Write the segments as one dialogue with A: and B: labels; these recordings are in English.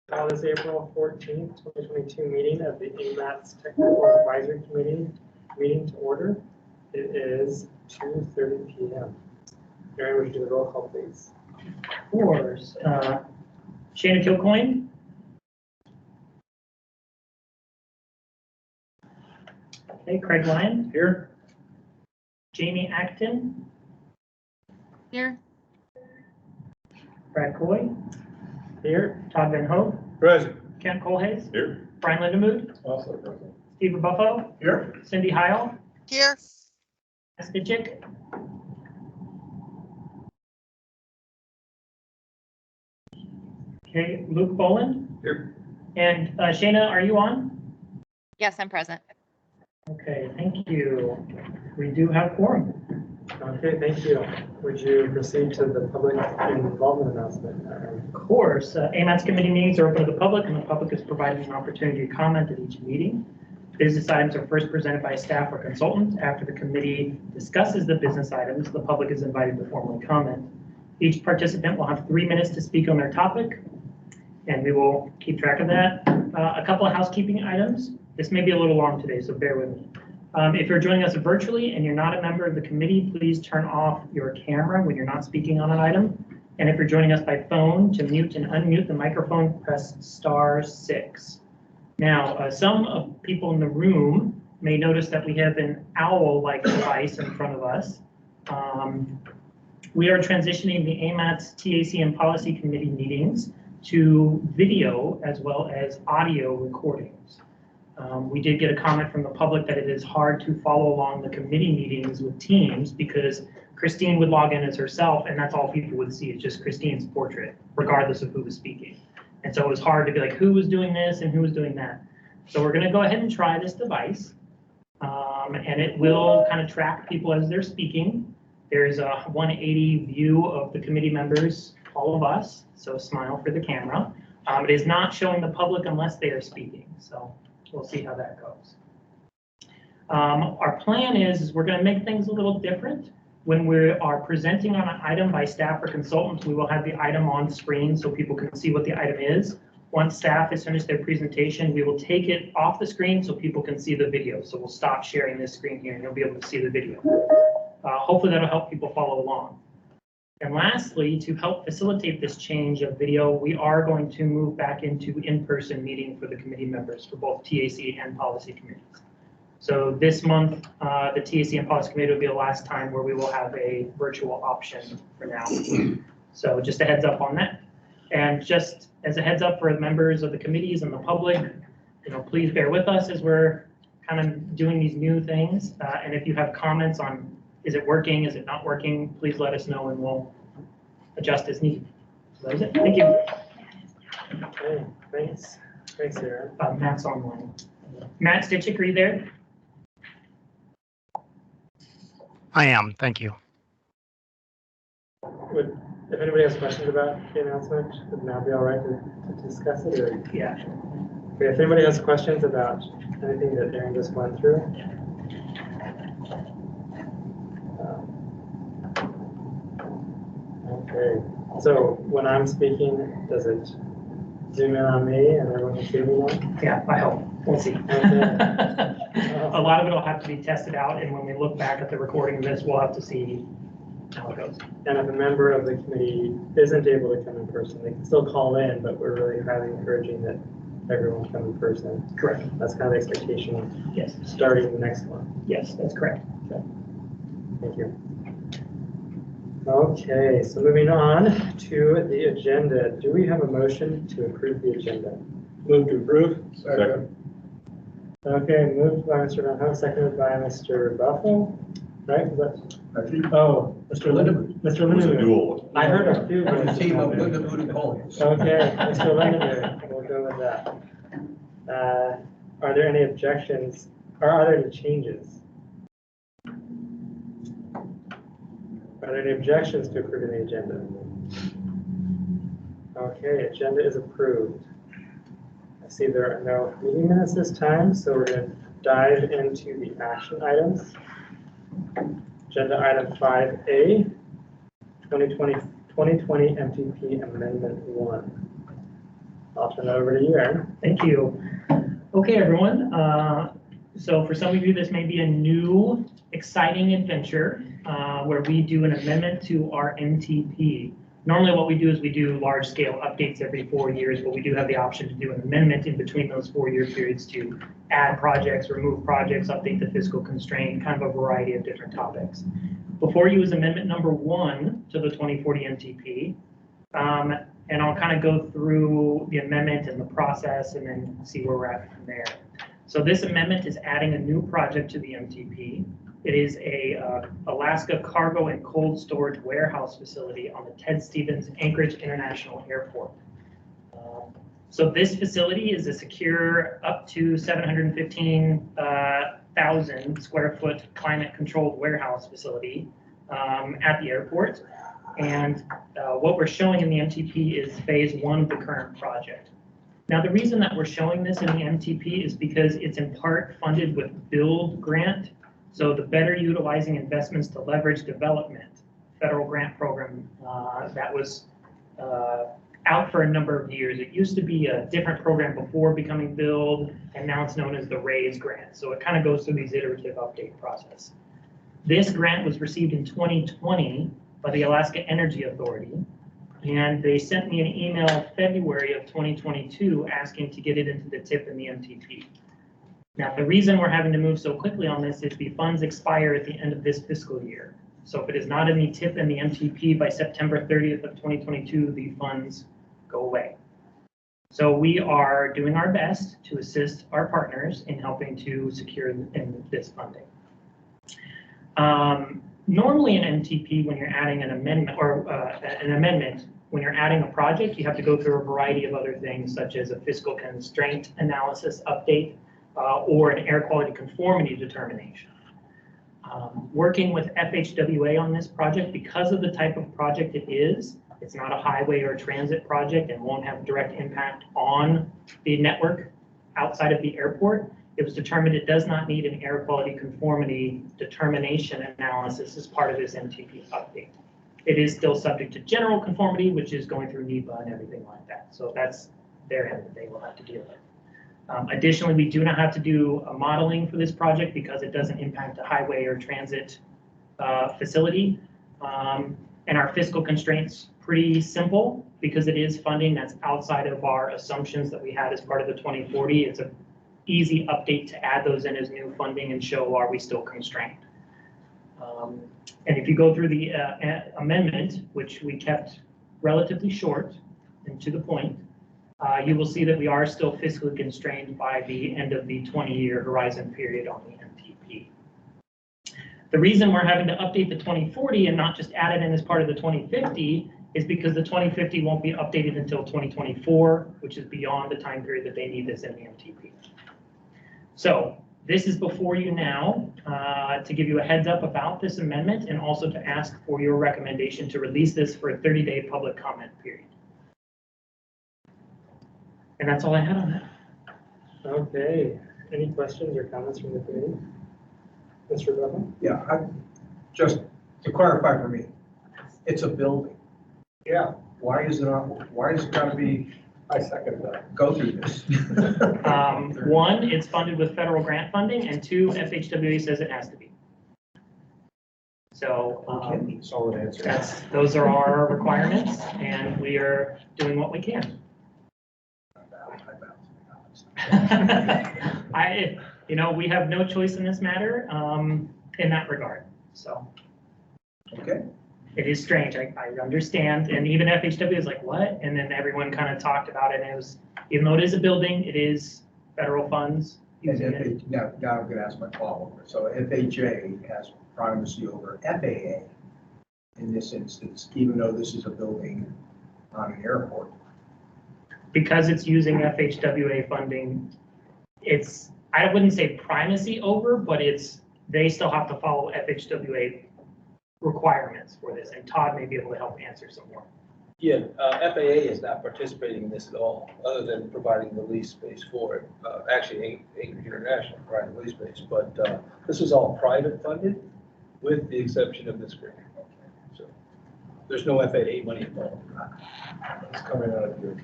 A: Call this April 14th, 2022 meeting of the Aimats Technical Advisory Committee meeting to order. It is 2:30 p.m. Aaron, would you do the roll call, please?
B: Of course. Shana Kilcoyne. Okay, Craig Lyon. Here. Jamie Acton.
C: Here.
B: Brad Coy.
A: Here.
B: Todd Van Hoek.
D: Present.
B: Kent Colhays.
D: Here.
B: Brian Lindemood.
D: Also present.
B: Steve Rebuffo.
D: Here.
B: Cindy Heil.
C: Here.
B: Stitchick. Okay, Luke Boland.
D: Here.
B: And Shana, are you on?
C: Yes, I'm present.
B: Okay, thank you. We do have quorum.
A: Okay, thank you. Would you proceed to the public involvement announcement?
B: Of course, AMATS committee meetings are open to the public, and the public is provided an opportunity to comment at each meeting. Business items are first presented by staff or consultant. After the committee discusses the business items, the public is invited to formally comment. Each participant will have 3 minutes to speak on their topic, and we will keep track of that. A couple of housekeeping items. This may be a little long today, so bear with me. If you're joining us virtually and you're not a member of the committee, please turn off your camera when you're not speaking on an item. And if you're joining us by phone, to mute and unmute the microphone, press *6. Now, some people in the room may notice that we have an owl-like device in front of us. We are transitioning the AMATS TAC and Policy Committee meetings to video as well as audio recordings. We did get a comment from the public that it is hard to follow along the committee meetings with Teams because Christine would log in as herself and that's all people would see is just Christine's portrait, regardless of who was speaking. And so it was hard to be like, who was doing this and who was doing that. So we're gonna go ahead and try this device. And it will kind of track people as they're speaking. There's a 180 view of the committee members, all of us, so smile for the camera. It is not showing the public unless they are speaking. So we'll see how that goes. Our plan is we're going to make things a little different. When we are presenting on an item by staff or consultants, we will have the item on screen so people can see what the item is. Once staff has finished their presentation, we will take it off the screen so people can see the video. So we'll stop sharing this screen here and you'll be able to see the video. Hopefully that'll help people follow along. And lastly, to help facilitate this change of video, we are going to move back into in-person meeting for the committee members for both TAC and policy committees. So this month, the TAC and policy committee will be the last time where we will have a virtual option for now. So just a heads up on that. And just as a heads up for the members of the committees and the public, please bear with us as we're kind of doing these new things. And if you have comments on is it working? Is it not working? Please let us know and we'll adjust as needed. So that is it. Thank you.
A: Okay, thanks. Thanks, Aaron.
B: Matt's online. Matt Stitchick, are you there?
E: I am. Thank you.
A: If anybody has questions about the announcement, would now be all right to discuss it? Or?
B: Yeah.
A: Okay, if anybody has questions about anything that Aaron just went through. Okay, so when I'm speaking, does it zoom in on me and everyone can see me now?
B: Yeah, I hope. We'll see.
A: Okay.
B: A lot of it will have to be tested out, and when we look back at the recording of this, we'll have to see how it goes.
A: And if a member of the committee isn't able to come in person, they can still call in, but we're really highly encouraging that everyone come in person.
B: Correct.
A: That's kind of the expectation.
B: Yes.
A: Starting the next one.
B: Yes, that's correct.
A: Okay. Thank you. Okay, so moving on to the agenda. Do we have a motion to approve the agenda?
D: Move to approve. Second.
A: Okay, moved by Mr. Van Hoek, seconded by Mr. Buffalo. Right? Is that,
D: Actually,
A: oh, Mr. Lindemood. Mr.
D: it was a
A: Lindemood.
D: duel.
A: I heard a few.
F: There's a team of Lindemood and Cummings.
A: Okay, Mr. Lindemood, we'll go with that. Are there any objections, or are there any changes? Are there any objections to approving the agenda? Okay, agenda is approved. I see there are no meeting minutes this time, so we're going to dive into the action items. Agenda item 5A, 2020 MTP Amendment 1. I'll turn it over to you, Aaron.
B: Thank you. Okay, everyone. So for some of you, this may be a new, exciting adventure where we do an amendment to our MTP. Normally what we do is we do large-scale updates every 4 years, but we do have the option to do an amendment in between those 4-year periods to add projects, remove projects, update the fiscal constraint, kind of a variety of different topics. Before you is amendment number 1 to the 2040 MTP. And I'll kind of go through the amendment and the process and then see where we're at from there. So this amendment is adding a new project to the MTP. It is a Alaska cargo and cold storage warehouse facility on the Ted Stevens Anchorage International Airport. So this facility is a secure up to 715,000 square foot climate controlled warehouse facility at the airport. And what we're showing in the MTP is phase 1 of the current project. Now, the reason that we're showing this in the MTP is because it's in part funded with BUILD grant. So the Better Utilizing Investments to Leverage Development federal grant program that was out for a number of years. It used to be a different program before becoming BUILD, and now it's known as the RAISE grant. So it kind of goes through these iterative update process. This grant was received in 2020 by the Alaska Energy Authority, and they sent me an email February of 2022 asking to get it into the TIP and the MTP. Now, the reason we're having to move so quickly on this is the funds expire at the end of this fiscal year. So if it is not in the TIP and the MTP by September 30th of 2022, the funds go away. So we are doing our best to assist our partners in helping to secure this funding. Normally in MTP, when you're adding an amendment when you're adding a project, you have to go through a variety of other things, such as a fiscal constraint analysis update or an air quality conformity determination. Working with FHWA on this project, because of the type of project it is, it's not a highway or transit project and won't have direct impact on the network outside of the airport. It was determined it does not need an air quality conformity determination analysis as part of this MTP update. It is still subject to general conformity, which is going through NEPA and everything like that. So that's their end that they will have to deal with. Additionally, we do not have to do a modeling for this project because it doesn't impact a highway or transit facility. And our fiscal constraints pretty simple because it is funding that's outside of our assumptions that we had as part of the 2040. It's a easy update to add those in as new funding and show are we still constrained. And if you go through the amendment, which we kept relatively short and to the point, you will see that we are still fiscally constrained by the end of the 20-year horizon period on the MTP. The reason we're having to update the 2040 and not just add it in as part of the 2050 is because the 2050 won't be updated until 2024, which is beyond the time period that they need this in the MTP. So this is before you now to give you a heads up about this amendment and also to ask for your recommendation to release this for a 30-day public comment period. And that's all I had on that.
A: Okay. Any questions or comments from the committee? Mr. Bevin?
F: Yeah, just to clarify for me, it's a building.
D: Yeah,
F: Why is it got to be,
D: I second that.
F: go through this?
B: One, it's funded with federal grant funding, and two, FHWA says it has to be. So
D: Solid answer.
B: those are our requirements, and we are doing what we can. We have no choice in this matter in that regard. So
F: Okay.
B: it is strange. I understand, and even FHW is like, what? And then everyone kind of talked about it. And it was, even though it is a building, it is federal funds using it.
F: Now I'm going to ask my follow-up. So FHA has primacy over FAA in this instance, even though this is a building on an airport.
B: Because it's using FHWA funding, I wouldn't say primacy over, but they still have to follow FHWA requirements for this, and Todd may be able to help answer some more.
G: Yeah, FAA is not participating in this at all, other than providing the lease space for it. Actually, Anchorage International provided the lease space, but this is all private funded, with the exception of this grant. So there's no FAA money involved.
D: It's coming out of your.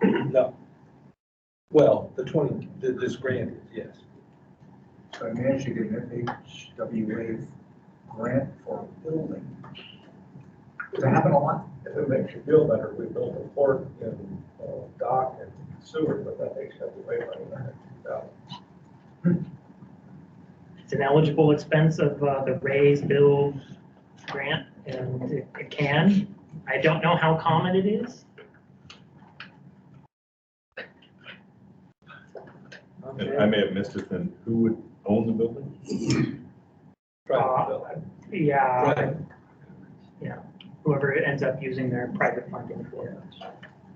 G: No. Well, this grant is, yes.
F: So I managed to get an FHWA grant for a building. Does that happen a lot?
D: If it makes you feel better, we built a port and dock and sewer, but that makes you have to wait on that.
B: It's an eligible expense of the raise, build grant, and it can. I don't know how common it is.
A: Okay.
H: And I may have missed it, then who would own the building?
G: Private building.
B: Yeah,
G: Right.
B: yeah, whoever ends up using their private funding for it.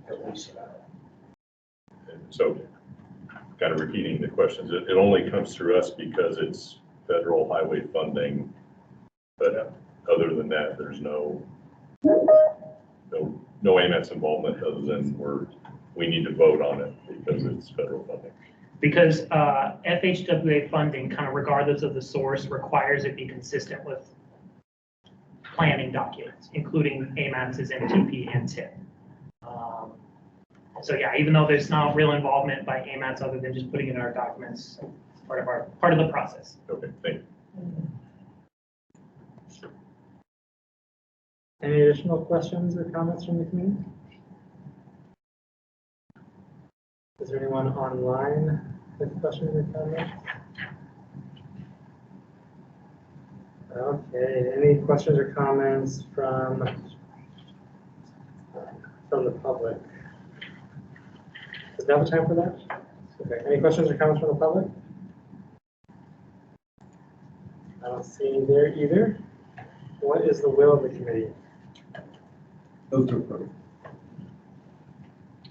F: At least,
H: And so, kind of repeating the questions, it only comes through us because it's federal highway funding. But other than that, there's no AMATS involvement other than we need to vote on it because it's federal funding.
B: Because FHWA funding, kind of regardless of the source, requires it be consistent with planning documents, including AMATS's MTP and TIP. So yeah, even though there's not real involvement by AMATS other than just putting it in our documents, it's part of the process.
H: Okay, thank you.
A: Any additional questions or comments from the community? Is there anyone online with questions or comments? Okay, any questions or comments from the public? Is now the time for that? Okay, any questions or comments from the public? I don't see any there either. What is the will of the committee?
F: move to approve.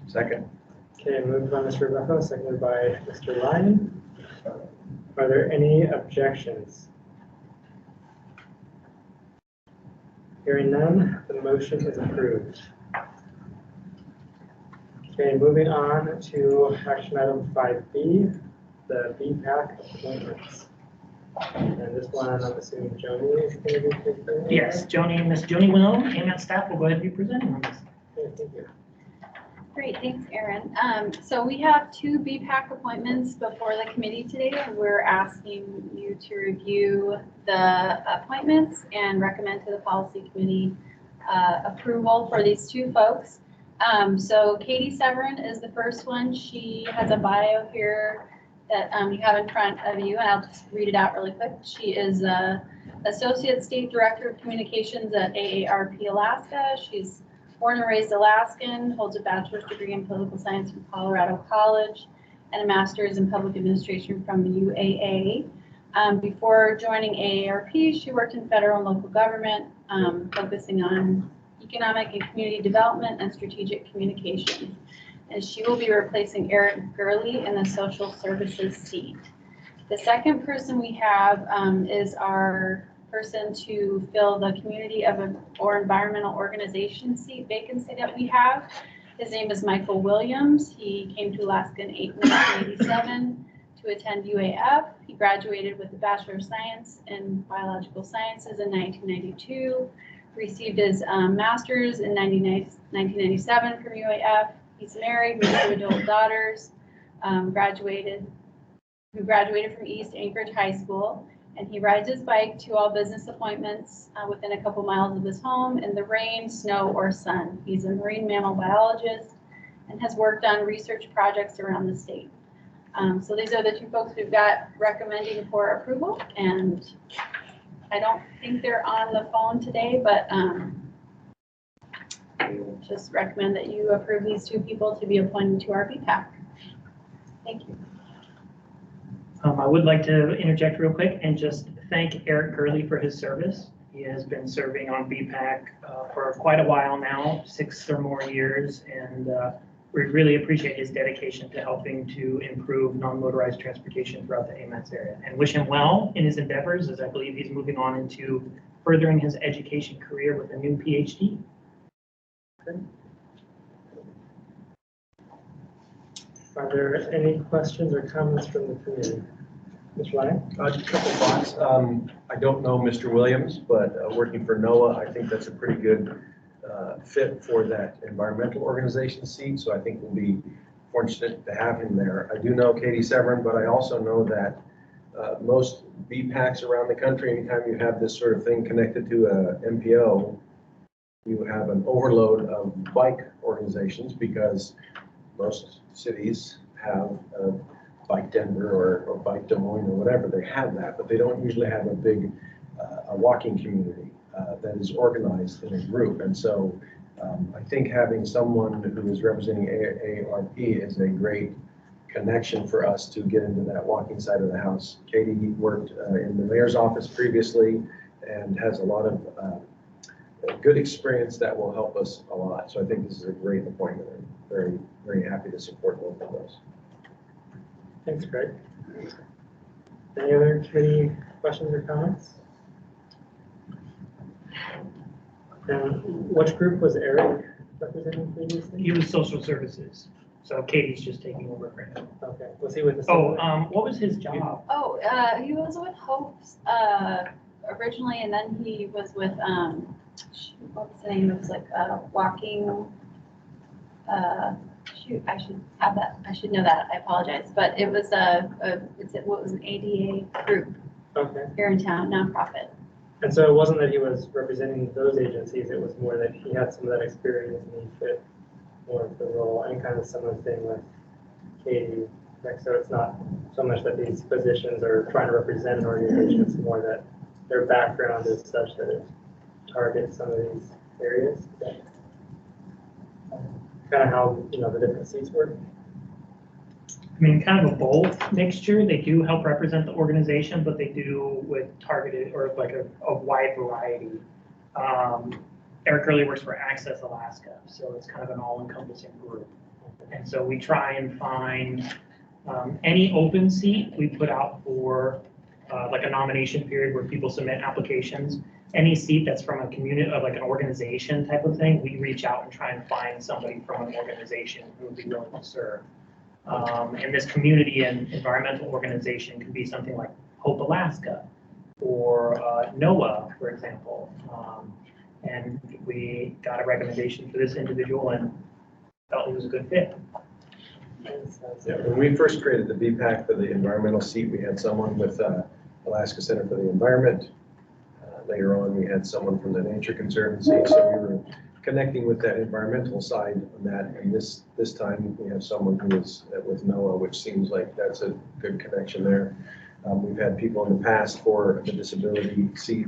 D: Second.
A: Okay, moved by Mr. Rebecca, seconded by Mr. Lyon. Are there any objections? Hearing none, the motion is approved. Okay, moving on to action item 5B, the BPAC appointments. And this one, I'm assuming Joni is going to be taking.
B: Yes, Miss Joni Will, AMATS staff will go ahead and be presenting on this.
A: Okay, thank you.
I: Great, thanks, Erin. So we have two BPAC appointments before the committee today. We're asking you to review the appointments and recommend to the policy committee approval for these two folks. So Katie Severin is the first one. She has a bio here that you have in front of you, and I'll just read it out really quick. She is Associate State Director of Communications at AARP Alaska. She's born and raised Alaskan, holds a bachelor's degree in political science from Colorado College, and a master's in public administration from the UAA. Before joining AARP, she worked in federal and local government, focusing on economic and community development and strategic communications. And she will be replacing Eric Gurley in the social services seat. The second person we have is our person to fill the community or environmental organization seat vacancy that we have. His name is Michael Williams. He came to Alaska in 1987 to attend UAF. He graduated with a Bachelor of Science in Biological Sciences in 1992, received his master's in 1997 from UAF. He's married with 2 adult daughters, who graduated from East Anchorage High School, and he rides his bike to all business appointments within a couple miles of his home in the rain, snow, or sun. He's a marine mammal biologist and has worked on research projects around the state. So these are the two folks we've got recommending for approval, and I don't think they're on the phone today, but we just recommend that you approve these two people to be appointed to our BPAC. Thank you.
B: I would like to interject real quick and just thank Eric Gurley for his service. He has been serving on BPAC for quite a while now, 6 or more years, and we really appreciate his dedication to helping to improve non-motorized transportation throughout the AMATS area, and wish him well in his endeavors, as I believe he's moving on into furthering his education career with a new PhD.
A: Are there any questions or comments from the community? Mr. Lyon?
D: Just a couple thoughts. I don't know Mr. Williams, but working for NOAA, I think that's a pretty good
G: fit for that environmental organization seat, so I think we'll be fortunate to have him there. I do know Katie Severin, but I also know that most BPACs around the country, anytime you have this sort of thing connected to a MPO, you have an overload of bike organizations because most cities have Bike Denver or Bike Des Moines or whatever. They have that, but they don't usually have a big a walking community that is organized in a group. And so I think having someone who is representing AARP is a great connection for us to get into that walking side of the house. Katie worked in the mayor's office previously and has a lot of good experience that will help us a lot. So I think this is a great appointment. I'm very, very happy to support both of those.
A: Thanks, Greg. Any other committee questions or comments? And which group was Eric representing previously?
B: He was social services, so Katie's just taking over for him.
A: Okay, was he with the?
B: Oh, what was his job?
I: Oh, he was with Hope's originally, and then he was with, what was the name? It was like walking, shoot, I should have that. I should know that. I apologize. But it was what was an ADA group
A: Okay.
I: here in town, nonprofit.
A: And so it wasn't that he was representing those agencies, it was more that he had some of that experience and he fit more of the role, and kind of similar thing with Katie. Like, so it's not so much that these positions are trying to represent an organization, it's more that their background is such that it targets some of these areas. Kind of how, the different seats work.
B: I mean, kind of a both mixture. They do help represent the organization, but they do with targeted or like a wide variety. Eric Curley works for Access Alaska, so it's kind of an all-encompassing group. And so we try and find any open seat we put out for like a nomination period where people submit applications. Any seat that's from a community, like an organization type of thing, we reach out and try and find somebody from an organization who would be willing to serve. And this community and environmental organization could be something like Hope Alaska or NOAA, for example. And we got a recommendation for this individual and felt he was a good fit.
G: Yeah, when we first created the BPAC for the environmental seat, we had someone with Alaska Center for the Environment. Later on, we had someone from the Nature Conservancy, so we were connecting with that environmental side on that. And this time, we have someone who is with NOAA, which seems like that's a good connection there. We've had people in the past for the disability seat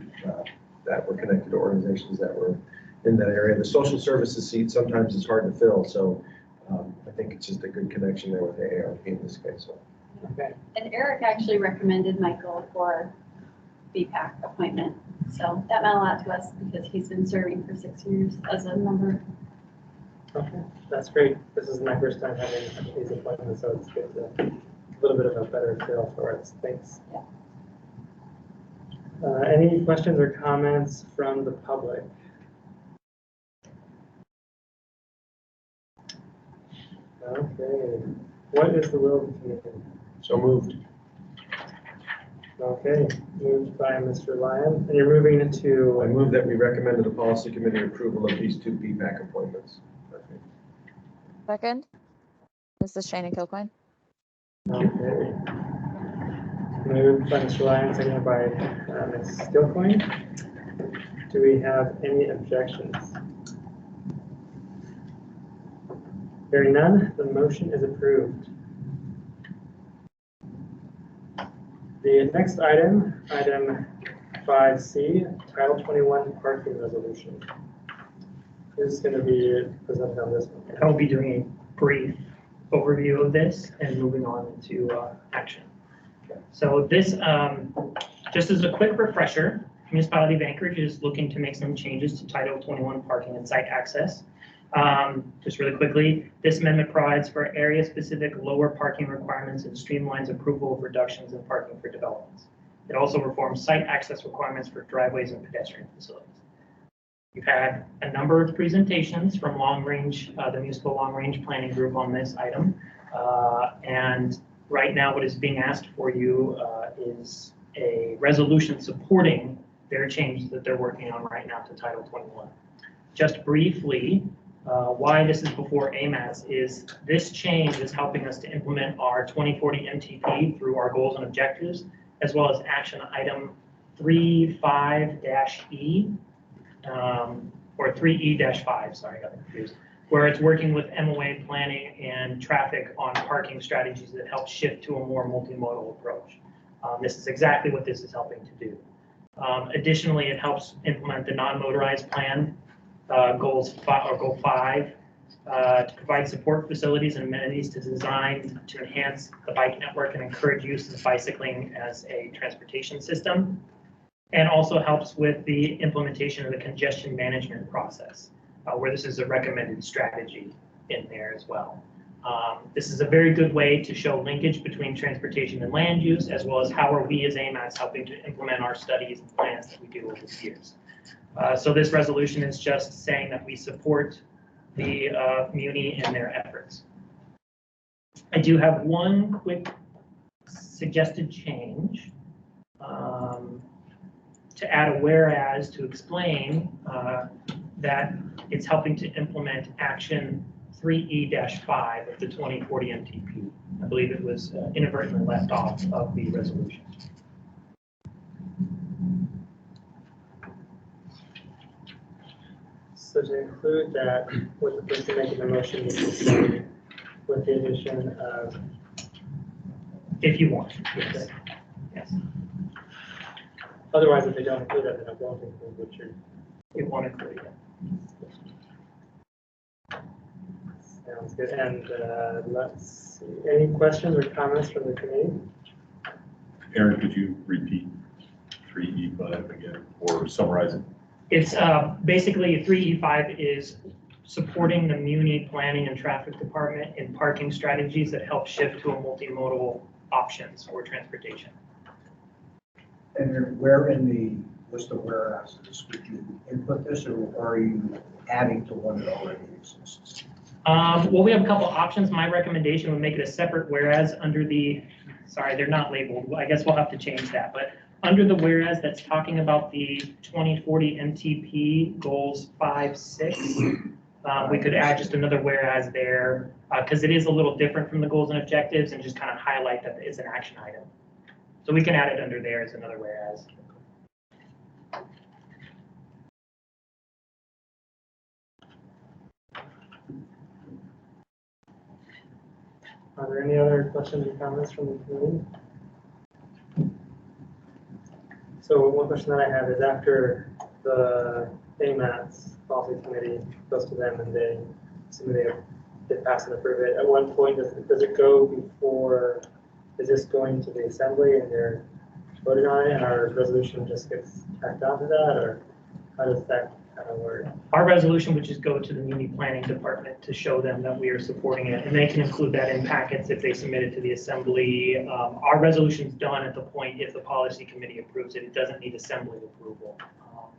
G: that were connected to organizations that were in that area. The social services seat sometimes is hard to fill, so I think it's just a good connection there with the AARP in this case. So.
A: Okay.
I: And Eric actually recommended Michael for BPAC appointment. So that meant a lot to us because he's been serving for 6 years as a member.
A: Okay, that's great. This is my first time having these appointments, so it's good to a little bit of a better feel for it. Thanks.
I: Yeah.
A: Any questions or comments from the public? Okay. What is the will of the committee?
G: So moved.
A: Okay, moved by Mr. Lyon, and you're moving into.
G: I move that we recommend to the policy committee approval of these two BPAC appointments.
J: Second, this is Shana Kilcoyne.
A: Okay. Moved by Mr. Lyon, seconded by Ms. Skillcoin. Do we have any objections? Hearing none, the motion is approved. The next item, item 5C, Title 21 parking resolution. Who's going to be presented on this one?
B: I will be doing a brief overview of this and moving on into action. So this, just as a quick refresher, Municipality of Anchorage is looking to make some changes to Title 21 parking and site access. Just really quickly, this amendment provides for area-specific lower parking requirements and streamlines approval of reductions in parking for developments. It also reforms site access requirements for driveways and pedestrian facilities. We've had a number of presentations from the Municipal Long Range Planning Group on this item. And right now what is being asked for you is a resolution supporting their change that they're working on right now to Title 21. just briefly, why this is before AMATS is this change is helping us to implement our 2040 MTP through our goals and objectives, as well as action item 35-E, or 3E-5, sorry, I got confused, where it's working with MOA planning and traffic on parking strategies that help shift to a more multimodal approach. This is exactly what this is helping to do. Additionally, it helps implement the non-motorized plan, goal 5, to provide support facilities and amenities to design to enhance the bike network and encourage use of bicycling as a transportation system. And also helps with the implementation of the congestion management process, where this is a recommended strategy in there as well. This is a very good way to show linkage between transportation and land use, as well as how are we as AMATS helping to implement our studies and plans that we do over the years. So this resolution is just saying that we support the Muni in their efforts. I do have one quick suggested change. To add a whereas to explain that it's helping to implement action 3E-5 of the 2040 MTP. I believe it was inadvertently left off of the resolution.
A: So to include that, with the person making the motion, you can say with the addition of.
B: If you want. Yes. Yes.
A: Otherwise, if they don't include that, then it won't include what you're.
B: We want to include it.
A: Sounds good. And let's see. Any questions or comments from the committee?
H: Aaron, could you repeat 3E5 again or summarize it?
B: It's basically 3E5 is supporting the Muni planning and traffic department in parking strategies that help shift to a multimodal options for transportation.
F: And where in the list of whereases would you input this, or are you adding to one that already exists?
B: Well, we have a couple options. My recommendation would make it a separate whereas under the, sorry, they're not labeled. I guess we'll have to change that. But under the whereas that's talking about the 2040 MTP goals 5, 6, we could add just another whereas there because it is a little different from the goals and objectives and just kind of highlight that it's an action item. So we can add it under there as another whereas.
A: Are there any other questions or comments from the committee? So one question that I have is after the AMATS policy committee goes to them and they pass and approve it, at one point does it go before, is this going to the assembly and they're voting on it and our resolution just gets tacked onto that, or how does that kind of work?
B: Our resolution would just go to the Muni planning department to show them that we are supporting it, and they can include that in packets if they submit it to the assembly. Our resolution's done at the point if the policy committee approves it. It doesn't need assembly approval.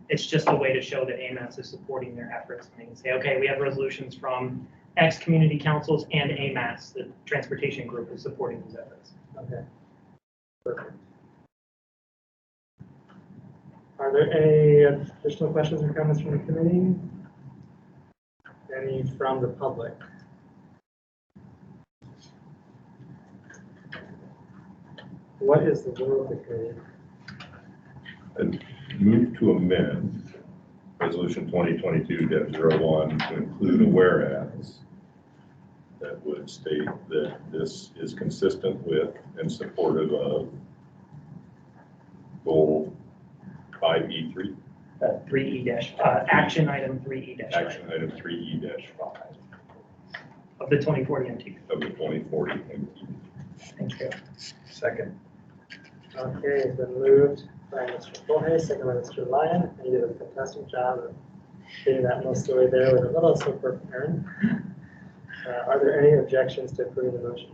B: It's just a way to show that AMATS is supporting their efforts, and they can say, okay, we have resolutions from X community councils and AMATS, the transportation group, is supporting these efforts.
A: Okay, perfect. Are there any additional questions or comments from the committee? Any from the public? What is the will of the committee?
H: And move to amend resolution 2022-01 to include a whereas that would state that this is consistent with and supportive of goal 5E3.
B: 3E- action item 3E-
H: Action item 3E-5
B: of the 2040 MTP.
H: of the 2040 MTP.
B: Thank you.
G: Second.
A: Okay, it's been moved by Mr. Fulhay, second by Mr. Lyon. You did a fantastic job of getting that most of the way there with a little support from Aaron. Are there any objections to approving the motion?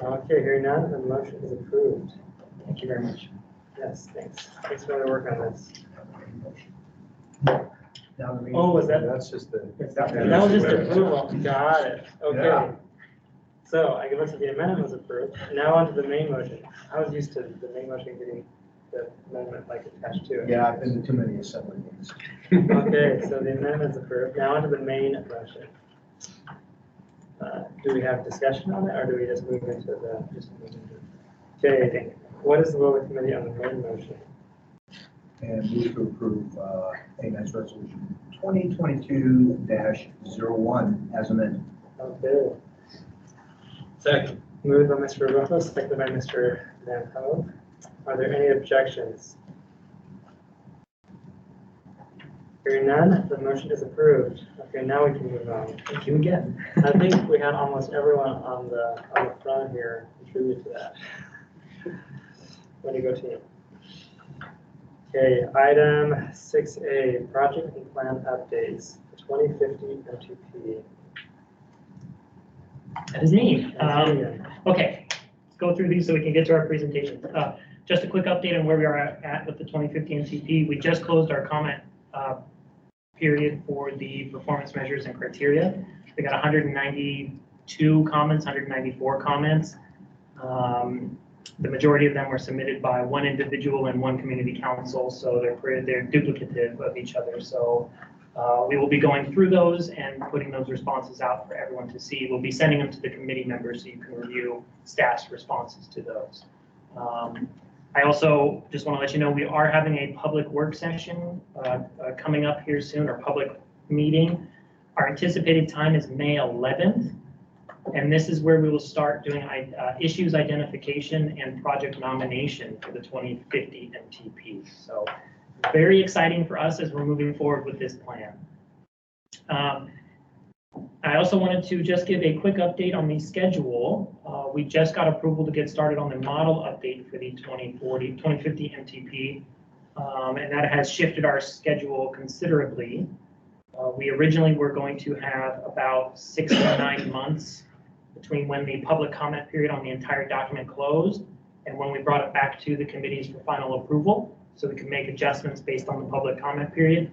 A: Okay, hearing none, the motion is approved.
B: Thank you very much.
A: Yes, thanks. Thanks for all the work on this.
F: Now the
A: Oh, was that?
D: That's just the.
A: That was just approval. Got it. Okay.
F: Yeah.
A: So I guess the amendment was approved. Now on to the main motion. I was used to the main motion getting the amendment like attached to it?
F: Yeah, I've been to too many assembly meetings.
A: Okay, so the amendment's approved. Now onto the main motion. Do we have discussion on it, or do we just move into the? Okay, what is the will of the committee on the main motion?
F: And move to approve AMATS Resolution 2022-01 as amended.
A: Okay,
G: Second.
A: moved by Mr. Ruffo, seconded by Mr. Van Hove. Are there any objections? Hearing none, the motion is approved. Okay, now we can move on.
B: Thank you again.
A: I think we had almost everyone on the front here contribute to that. Way to go, team. Okay, item 6A, project and plan updates, 2050 MTP.
B: That is me. Okay, let's go through these so we can get to our presentation. Just a quick update on where we are at with the 2050 MTP. We just closed our comment period for the performance measures and criteria. We got 192 comments, 194 comments. The majority of them were submitted by one individual and one community council, so they're duplicative of each other. So we will be going through those and putting those responses out for everyone to see. We'll be sending them to the committee members so you can review staff's responses to those. I also just want to let you know we are having a public work session coming up here soon, or public meeting. Our anticipated time is May 11th, and this is where we will start doing issues identification and project nomination for the 2050 MTP. So very exciting for us as we're moving forward with this plan. I also wanted to just give a quick update on the schedule. We just got approval to get started on the model update for the 2050 MTP, and that has shifted our schedule considerably. We originally were going to have about 6 to 9 months between when the public comment period on the entire document closed and when we brought it back to the committees for final approval, so we can make adjustments based on the public comment period.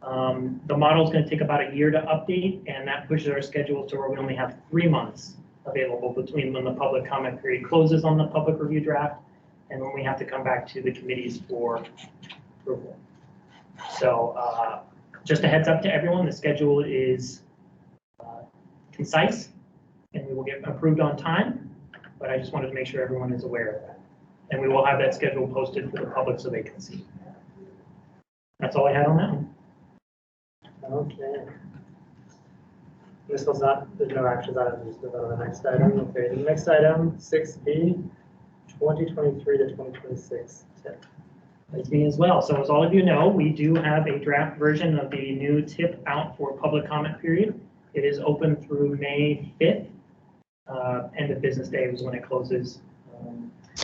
B: The model is going to take about a year to update, and that pushes our schedule to where we only have 3 months available between when the public comment period closes on the public review draft and when we have to come back to the committees for approval. So just a heads up to everyone, the schedule is concise and we will get approved on time, but I just wanted to make sure everyone is aware of that. And we will have that schedule posted for the public so they can see. That's all I had on that one.
A: Okay. This was not, there's no actions items, just move on to the next item. Okay, the next item, 6B, 2023 to 2026 tip.
B: That's me as well. So as all of you know, we do have a draft version of the new tip out for public comment period. It is open through May 5th. End of business day is when it closes.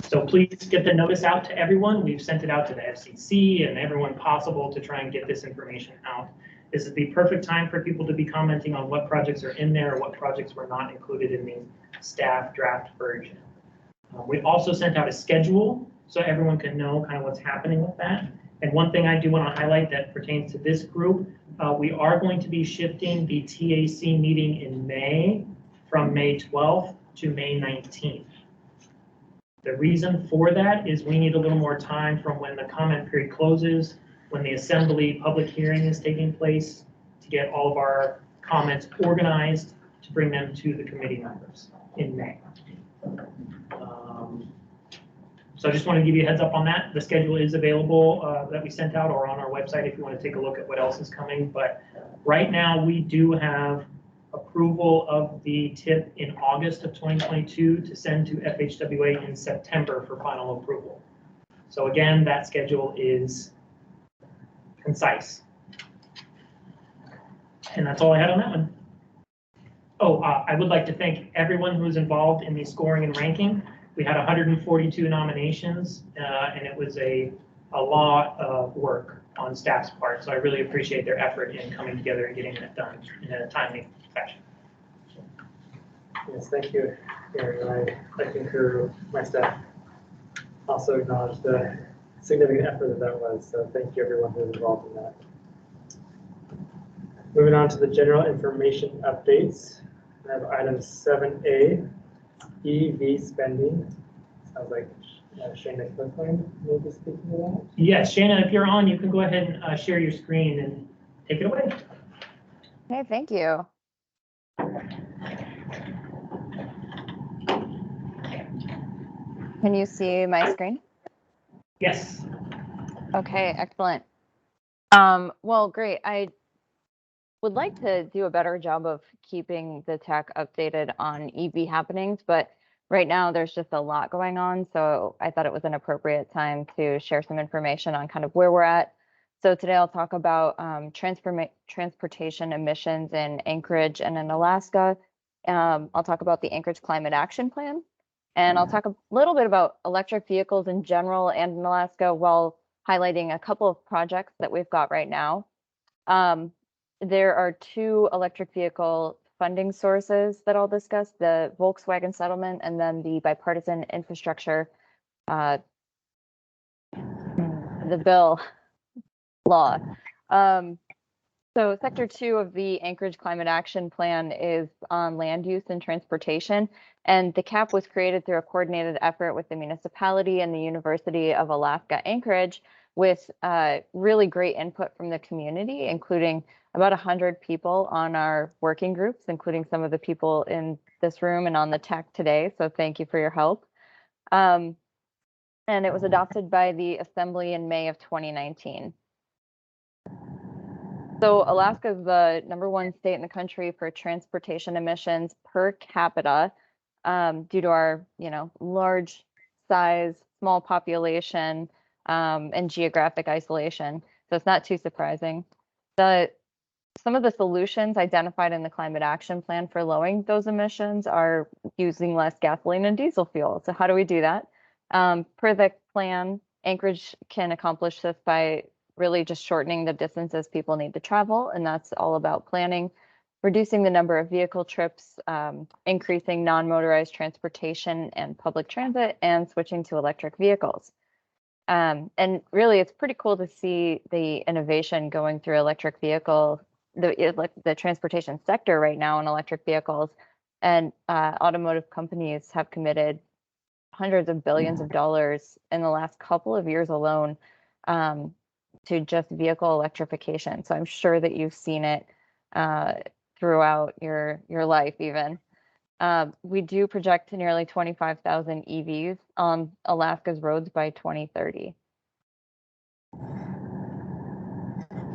B: So please get the notice out to everyone. We've sent it out to the FCC and everyone possible to try and get this information out. This is the perfect time for people to be commenting on what projects are in there or what projects were not included in the staff draft version. We also sent out a schedule so everyone can know kind of what's happening with that. And one thing I do want to highlight that pertains to this group, we are going to be shifting the TAC meeting in May from May 12th to May 19th. The reason for that is we need a little more time from when the comment period closes, when the assembly public hearing is taking place, to get all of our comments organized to bring them to the committee members in May. So I just want to give you a heads up on that. The schedule is available that we sent out or on our website if you want to take a look at what else is coming. But right now we do have approval of the tip in August of 2022 to send to FHWA in September for final approval. So again, that schedule is concise. And that's all I had on that one. Oh, I would like to thank everyone who's involved in the scoring and ranking. We had 142 nominations, and it was a lot of work on staff's part. So I really appreciate their effort in coming together and getting it done in a timely fashion.
A: Yes, thank you, Aaron. I concur with my staff. Also acknowledge the significant effort that was. So thank you everyone who was involved in that. Moving on to the general information updates. I have item 7A, EV spending. Sounds like Shana Clifford will be speaking to that.
B: Yes, Shannon, if you're on, you can go ahead and share your screen and take it away.
J: Okay, thank you. Can you see my screen?
B: Yes.
J: Okay, excellent. Well, great. I would like to do a better job of keeping the tech updated on EV happenings, but right now there's just a lot going on. So I thought it was an appropriate time to share some information on kind of where we're at. So today I'll talk about transportation emissions in Anchorage and in Alaska. I'll talk about the Anchorage Climate Action Plan, and I'll talk a little bit about electric vehicles in general and in Alaska while highlighting a couple of projects that we've got right now. There are two electric vehicle funding sources that I'll discuss, the Volkswagen settlement and then the Bipartisan Infrastructure, the bill law. So Sector 2 of the Anchorage Climate Action Plan is on land use and transportation, and the CAP was created through a coordinated effort with the municipality and the University of Alaska Anchorage with really great input from the community, including about 100 people on our working groups, including some of the people in this room and on the tech today. So thank you for your help. And it was adopted by the Assembly in May of 2019. So Alaska is the #1 state in the country for transportation emissions per capita due to our, large size, small population, and geographic isolation. So it's not too surprising. Some of the solutions identified in the Climate Action Plan for lowering those emissions are using less gasoline and diesel fuel. So how do we do that? Per the plan, Anchorage can accomplish this by really just shortening the distances people need to travel, and that's all about planning, reducing the number of vehicle trips, increasing non-motorized transportation and public transit, and switching to electric vehicles. And really, it's pretty cool to see the innovation going through electric vehicle, the transportation sector right now in electric vehicles, and automotive companies have committed hundreds of billions of dollars in the last couple of years alone to just vehicle electrification. So I'm sure that you've seen it throughout your life even. We do project to nearly 25,000 EVs on Alaska's roads by 2030.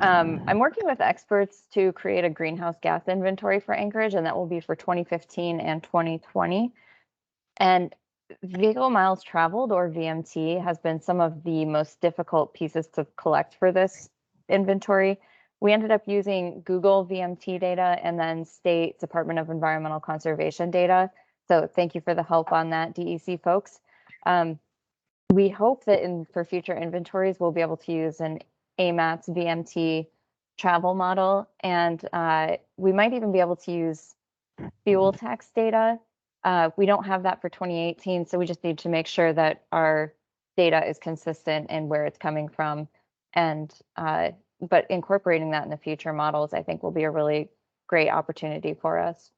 J: I'm working with experts to create a greenhouse gas inventory for Anchorage, and that will be for 2015 and 2020. And vehicle miles traveled, or VMT, has been some of the most difficult pieces to collect for this inventory. We ended up using Google VMT data and then State Department of Environmental Conservation data. So thank you for the help on that, DEC folks. We hope that for future inventories, we'll be able to use an AMATS VMT travel model, and we might even be able to use fuel tax data. We don't have that for 2018, so we just need to make sure that our data is consistent in where it's coming from. And but incorporating that in the future models, I think, will be a really great opportunity for us.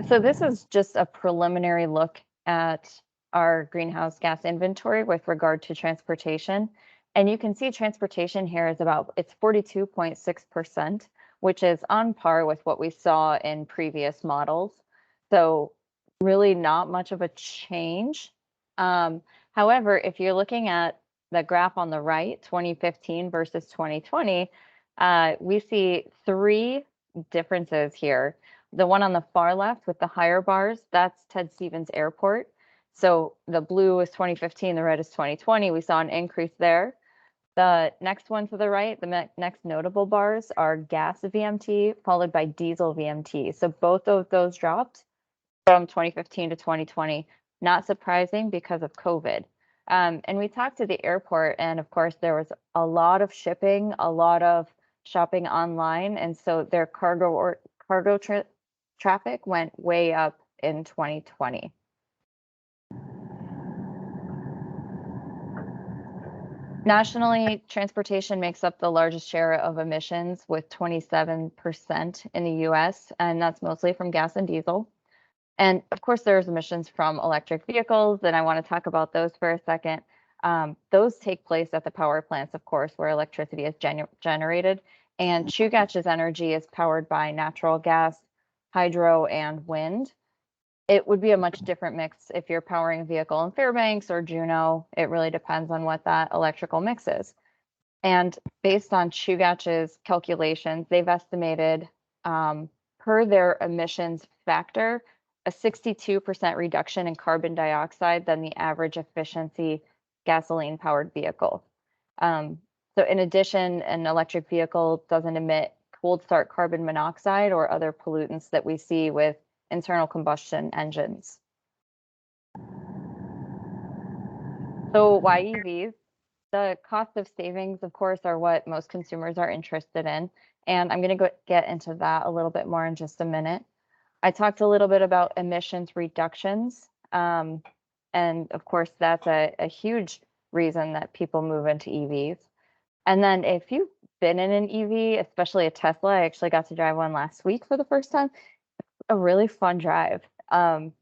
J: So this is just a preliminary look at our greenhouse gas inventory with regard to transportation. And you can see transportation here is it's 42.6%, which is on par with what we saw in previous models. So really not much of a change. However, if you're looking at the graph on the right, 2015 versus 2020, we see three differences here. The one on the far left with the higher bars, that's Ted Stevens Airport. So the blue is 2015, the red is 2020. We saw an increase there. The next one to the right, the next notable bars are gas VMT followed by diesel VMT. So both of those dropped from 2015 to 2020. Not surprising because of COVID. And we talked to the airport, and of course there was a lot of shipping, a lot of shopping online, and so their cargo traffic went way up in 2020. Nationally, transportation makes up the largest share of emissions with 27% in the US, and that's mostly from gas and diesel. And of course, there's emissions from electric vehicles, and I want to talk about those for a second. Those take place at the power plants, of course, where electricity is generated. And Chugach's energy is powered by natural gas, hydro, and wind. It would be a much different mix if you're powering a vehicle in Fairbanks or Juneau. It really depends on what that electrical mix is. And based on Chugach's calculations, they've estimated per their emissions factor, a 62% reduction in carbon dioxide than the average efficiency gasoline powered vehicle. So in addition, an electric vehicle doesn't emit cold start carbon monoxide or other pollutants that we see with internal combustion engines. So why EVs? The cost of savings, of course, are what most consumers are interested in. And I'm going to get into that a little bit more in just a minute. I talked a little bit about emissions reductions. And of course, that's a huge reason that people move into EVs. And then if you've been in an EV, especially a Tesla, I actually got to drive one last week for the first time. A really fun drive.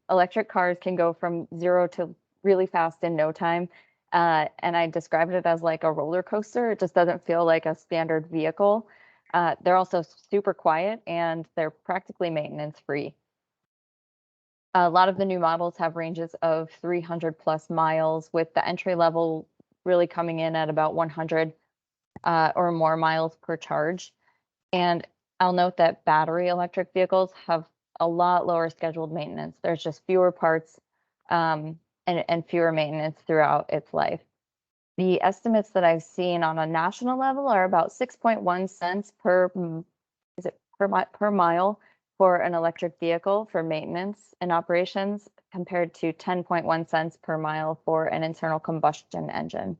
J: Electric cars can go from 0 to really fast in no time. And I described it as like a roller coaster. It just doesn't feel like a standard vehicle. They're also super quiet and they're practically maintenance free. A lot of the new models have ranges of 300 plus miles, with the entry level really coming in at about 100 or more miles per charge. And I'll note that battery electric vehicles have a lot lower scheduled maintenance. There's just fewer parts and fewer maintenance throughout its life. The estimates that I've seen on a national level are about 6.1 cents per mile for an electric vehicle for maintenance and operations, compared to 10.1 cents per mile for an internal combustion engine.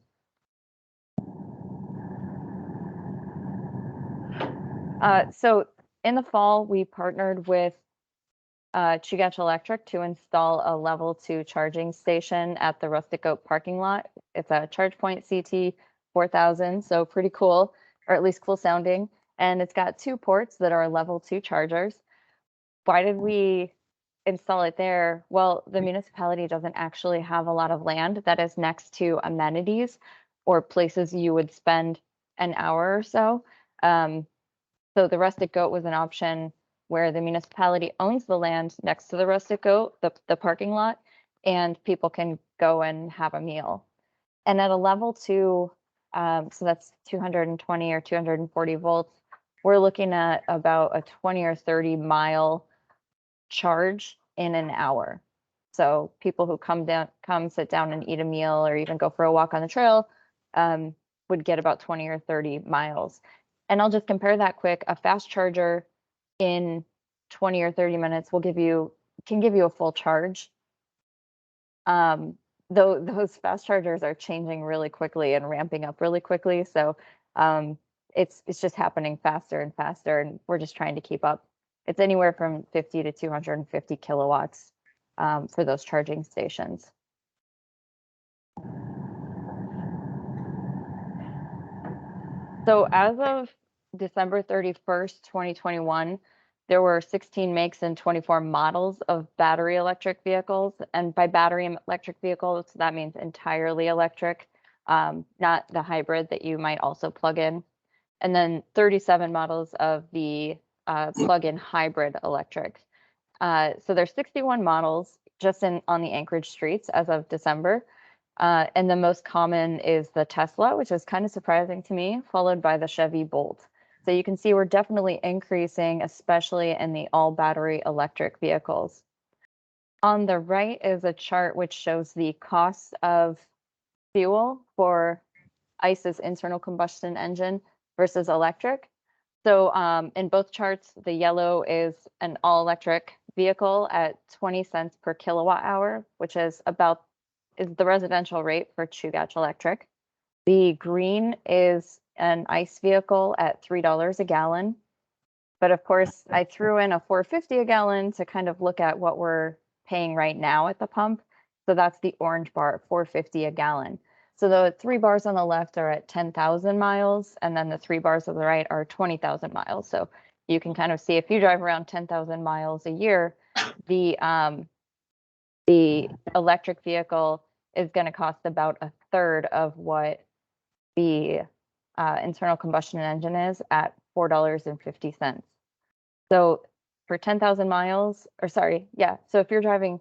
J: So in the fall, we partnered with Chugach Electric to install a level 2 charging station at the Rustic parking lot. It's a ChargePoint CT 4000, so pretty cool, or at least cool sounding. And it's got 2 ports that are level 2 chargers. Why did we install it there? Well, the municipality doesn't actually have a lot of land that is next to amenities or places you would spend an hour or so. So the Rustic Goat was an option where the municipality owns the land next to the Rustic Goat, the parking lot, and people can go and have a meal. And at a level 2, so that's 220 or 240 volts, we're looking at about a 20 or 30 mile charge in an hour. So people who come sit down and eat a meal or even go for a walk on the trail would get about 20 or 30 miles. And I'll just compare that quick. A fast charger in 20 or 30 minutes can give you a full charge. Though those fast chargers are changing really quickly and ramping up really quickly. So it's just happening faster and faster, and we're just trying to keep up. It's anywhere from 50 to 250 kilowatts for those charging stations. So as of December 31st, 2021, there were 16 makes and 24 models of battery electric vehicles. And by battery electric vehicles, that means entirely electric, not the hybrid that you might also plug in. And then 37 models of the plug-in hybrid electric. So there's 61 models just on the Anchorage streets as of December. And the most common is the Tesla, which is kind of surprising to me, followed by the Chevy Bolt. So you can see we're definitely increasing, especially in the all battery electric vehicles. On the right is a chart which shows the cost of fuel for ICE's internal combustion engine versus electric. So in both charts, the yellow is an all electric vehicle at 20 cents per kilowatt hour, which is the residential rate for Chugach Electric. The green is an ICE vehicle at $3 a gallon. But of course, I threw in a $4.50 a gallon to kind of look at what we're paying right now at the pump. So that's the orange bar at $4.50 a gallon. So the 3 bars on the left are at 10,000 miles, and then the 3 bars on the right are 20,000 miles. So you can kind of see if you drive around 10,000 miles a year, the electric vehicle is going to cost about a third of what the internal combustion engine is at $4.50. So for 10,000 miles, or sorry, yeah. So if you're driving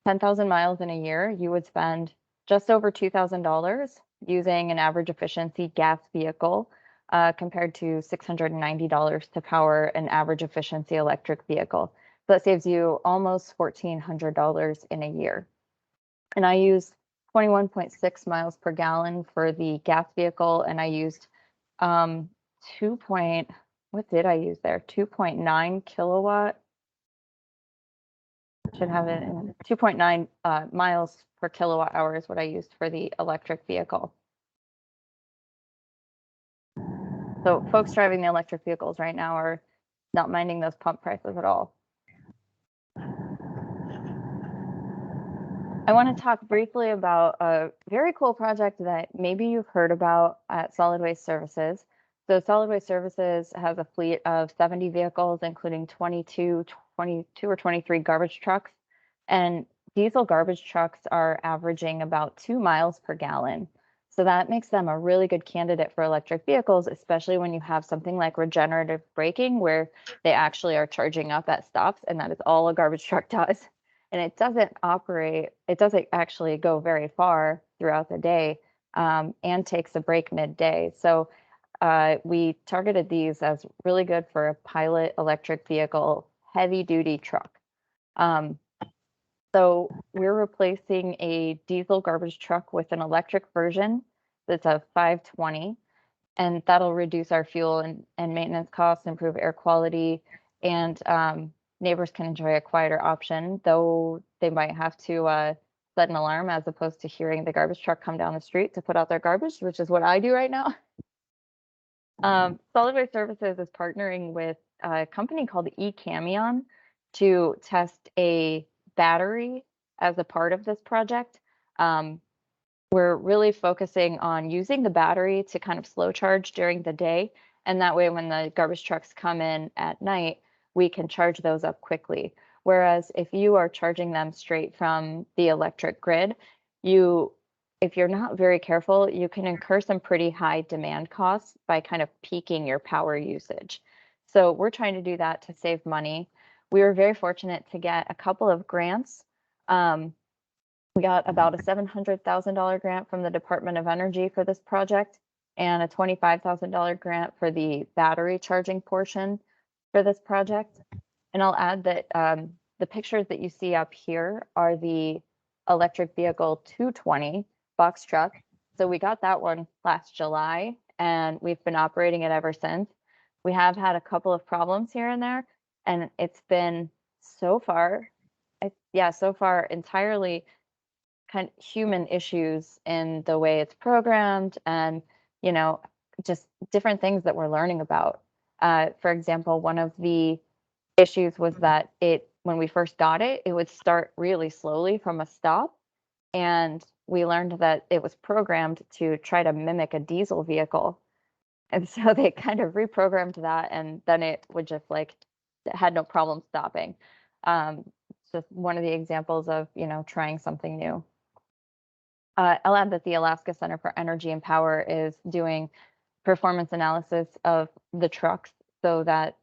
J: 10,000 miles in a year, you would spend just over $2,000 using an average efficiency gas vehicle compared to $690 to power an average efficiency electric vehicle. So that saves you almost $1,400 in a year. And I use 21.6 miles per gallon for the gas vehicle, and I used 2.9 kilowatt. Should have it in 2.9 miles per kilowatt hour is what I used for the electric vehicle. So folks driving the electric vehicles right now are not minding those pump prices at all. I want to talk briefly about a very cool project that maybe you've heard about at Solid Waste Services. So Solid Waste Services has a fleet of 70 vehicles, including 22 or 23 garbage trucks. And diesel garbage trucks are averaging about 2 miles per gallon. So that makes them a really good candidate for electric vehicles, especially when you have something like regenerative braking, where they actually are charging up at stops, and that is all a garbage truck does. And it doesn't actually go very far throughout the day, and takes a break midday. So we targeted these as really good for a pilot electric vehicle heavy duty truck. So we're replacing a diesel garbage truck with an electric version that's a 520, and that'll reduce our fuel and maintenance costs, improve air quality, and neighbors can enjoy a quieter option, though they might have to set an alarm as opposed to hearing the garbage truck come down the street to put out their garbage, which is what I do right now. Solid Waste Services is partnering with a company called eCamion to test a battery as a part of this project. We're really focusing on using the battery to kind of slow charge during the day. And that way, when the garbage trucks come in at night, we can charge those up quickly. Whereas if you are charging them straight from the electric grid, if you're not very careful, you can incur some pretty high demand costs by kind of peaking your power usage. So we're trying to do that to save money. We were very fortunate to get a couple of grants. We got about a $700,000 grant from the Department of Energy for this project, and a $25,000 grant for the battery charging portion for this project. And I'll add that the pictures that you see up here are the electric vehicle 220 box truck. So we got that one last July, and we've been operating it ever since. We have had a couple of problems here and there, and it's been so far entirely kind of human issues in the way it's programmed, and just different things that we're learning about. For example, one of the issues was that when we first got it, it would start really slowly from a stop, and we learned that it was programmed to try to mimic a diesel vehicle. And so they kind of reprogrammed that, and then it would just it had no problem stopping. Just one of the examples of trying something new. I'll add that the Alaska Center for Energy and Power is doing performance analysis of the trucks so that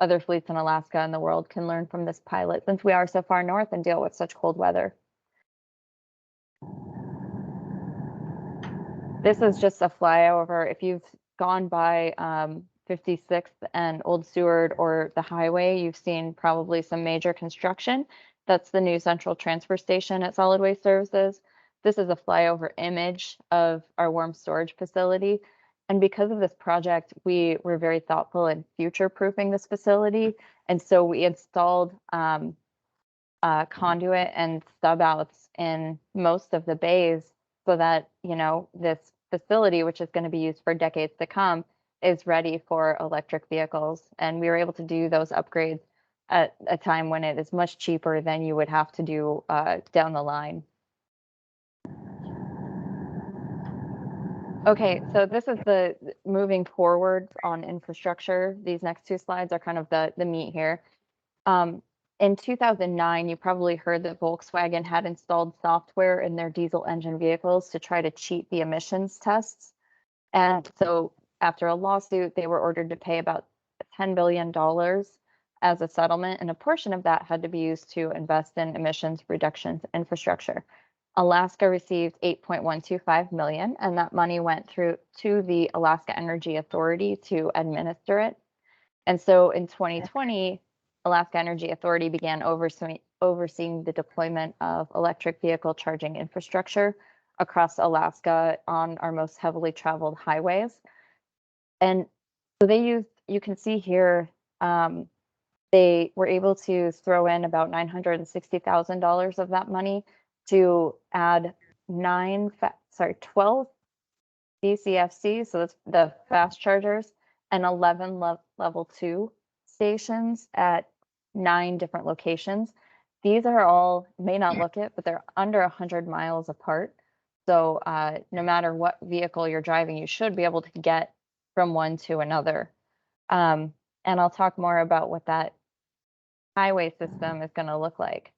J: other fleets in Alaska and the world can learn from this pilot, since we are so far north and deal with such cold weather. This is just a flyover. If you've gone by 56th and Old Seward or the highway, you've seen probably some major construction. That's the new central transfer station at Solid Waste Services. This is a flyover image of our warm storage facility. And because of this project, we were very thoughtful in future-proofing this facility. And so we installed conduit and stub-outs in most of the bays so that, this facility, which is going to be used for decades to come, is ready for electric vehicles. And we were able to do those upgrades at a time when it is much cheaper than you would have to do down the line. Okay, so this is the moving forward on infrastructure. These next two slides are kind of the meat here. In 2009, you probably heard that Volkswagen had installed software in their diesel engine vehicles to try to cheat the emissions tests. And so after a lawsuit, they were ordered to pay about $10 billion as a settlement, and a portion of that had to be used to invest in emissions reductions infrastructure. Alaska received 8.125 million, and that money went through to the Alaska Energy Authority to administer it. And so in 2020, Alaska Energy Authority began overseeing the deployment of electric vehicle charging infrastructure across Alaska on our most heavily traveled highways. And so they used, you can see here, they were able to throw in about $960,000 of that money to add 12 DCFCs, so that's the fast chargers, and 11 level 2 stations at 9 different locations. These are all, may not look it, but they're under 100 miles apart. So no matter what vehicle you're driving, you should be able to get from one to another. And I'll talk more about what that highway system is going to look like.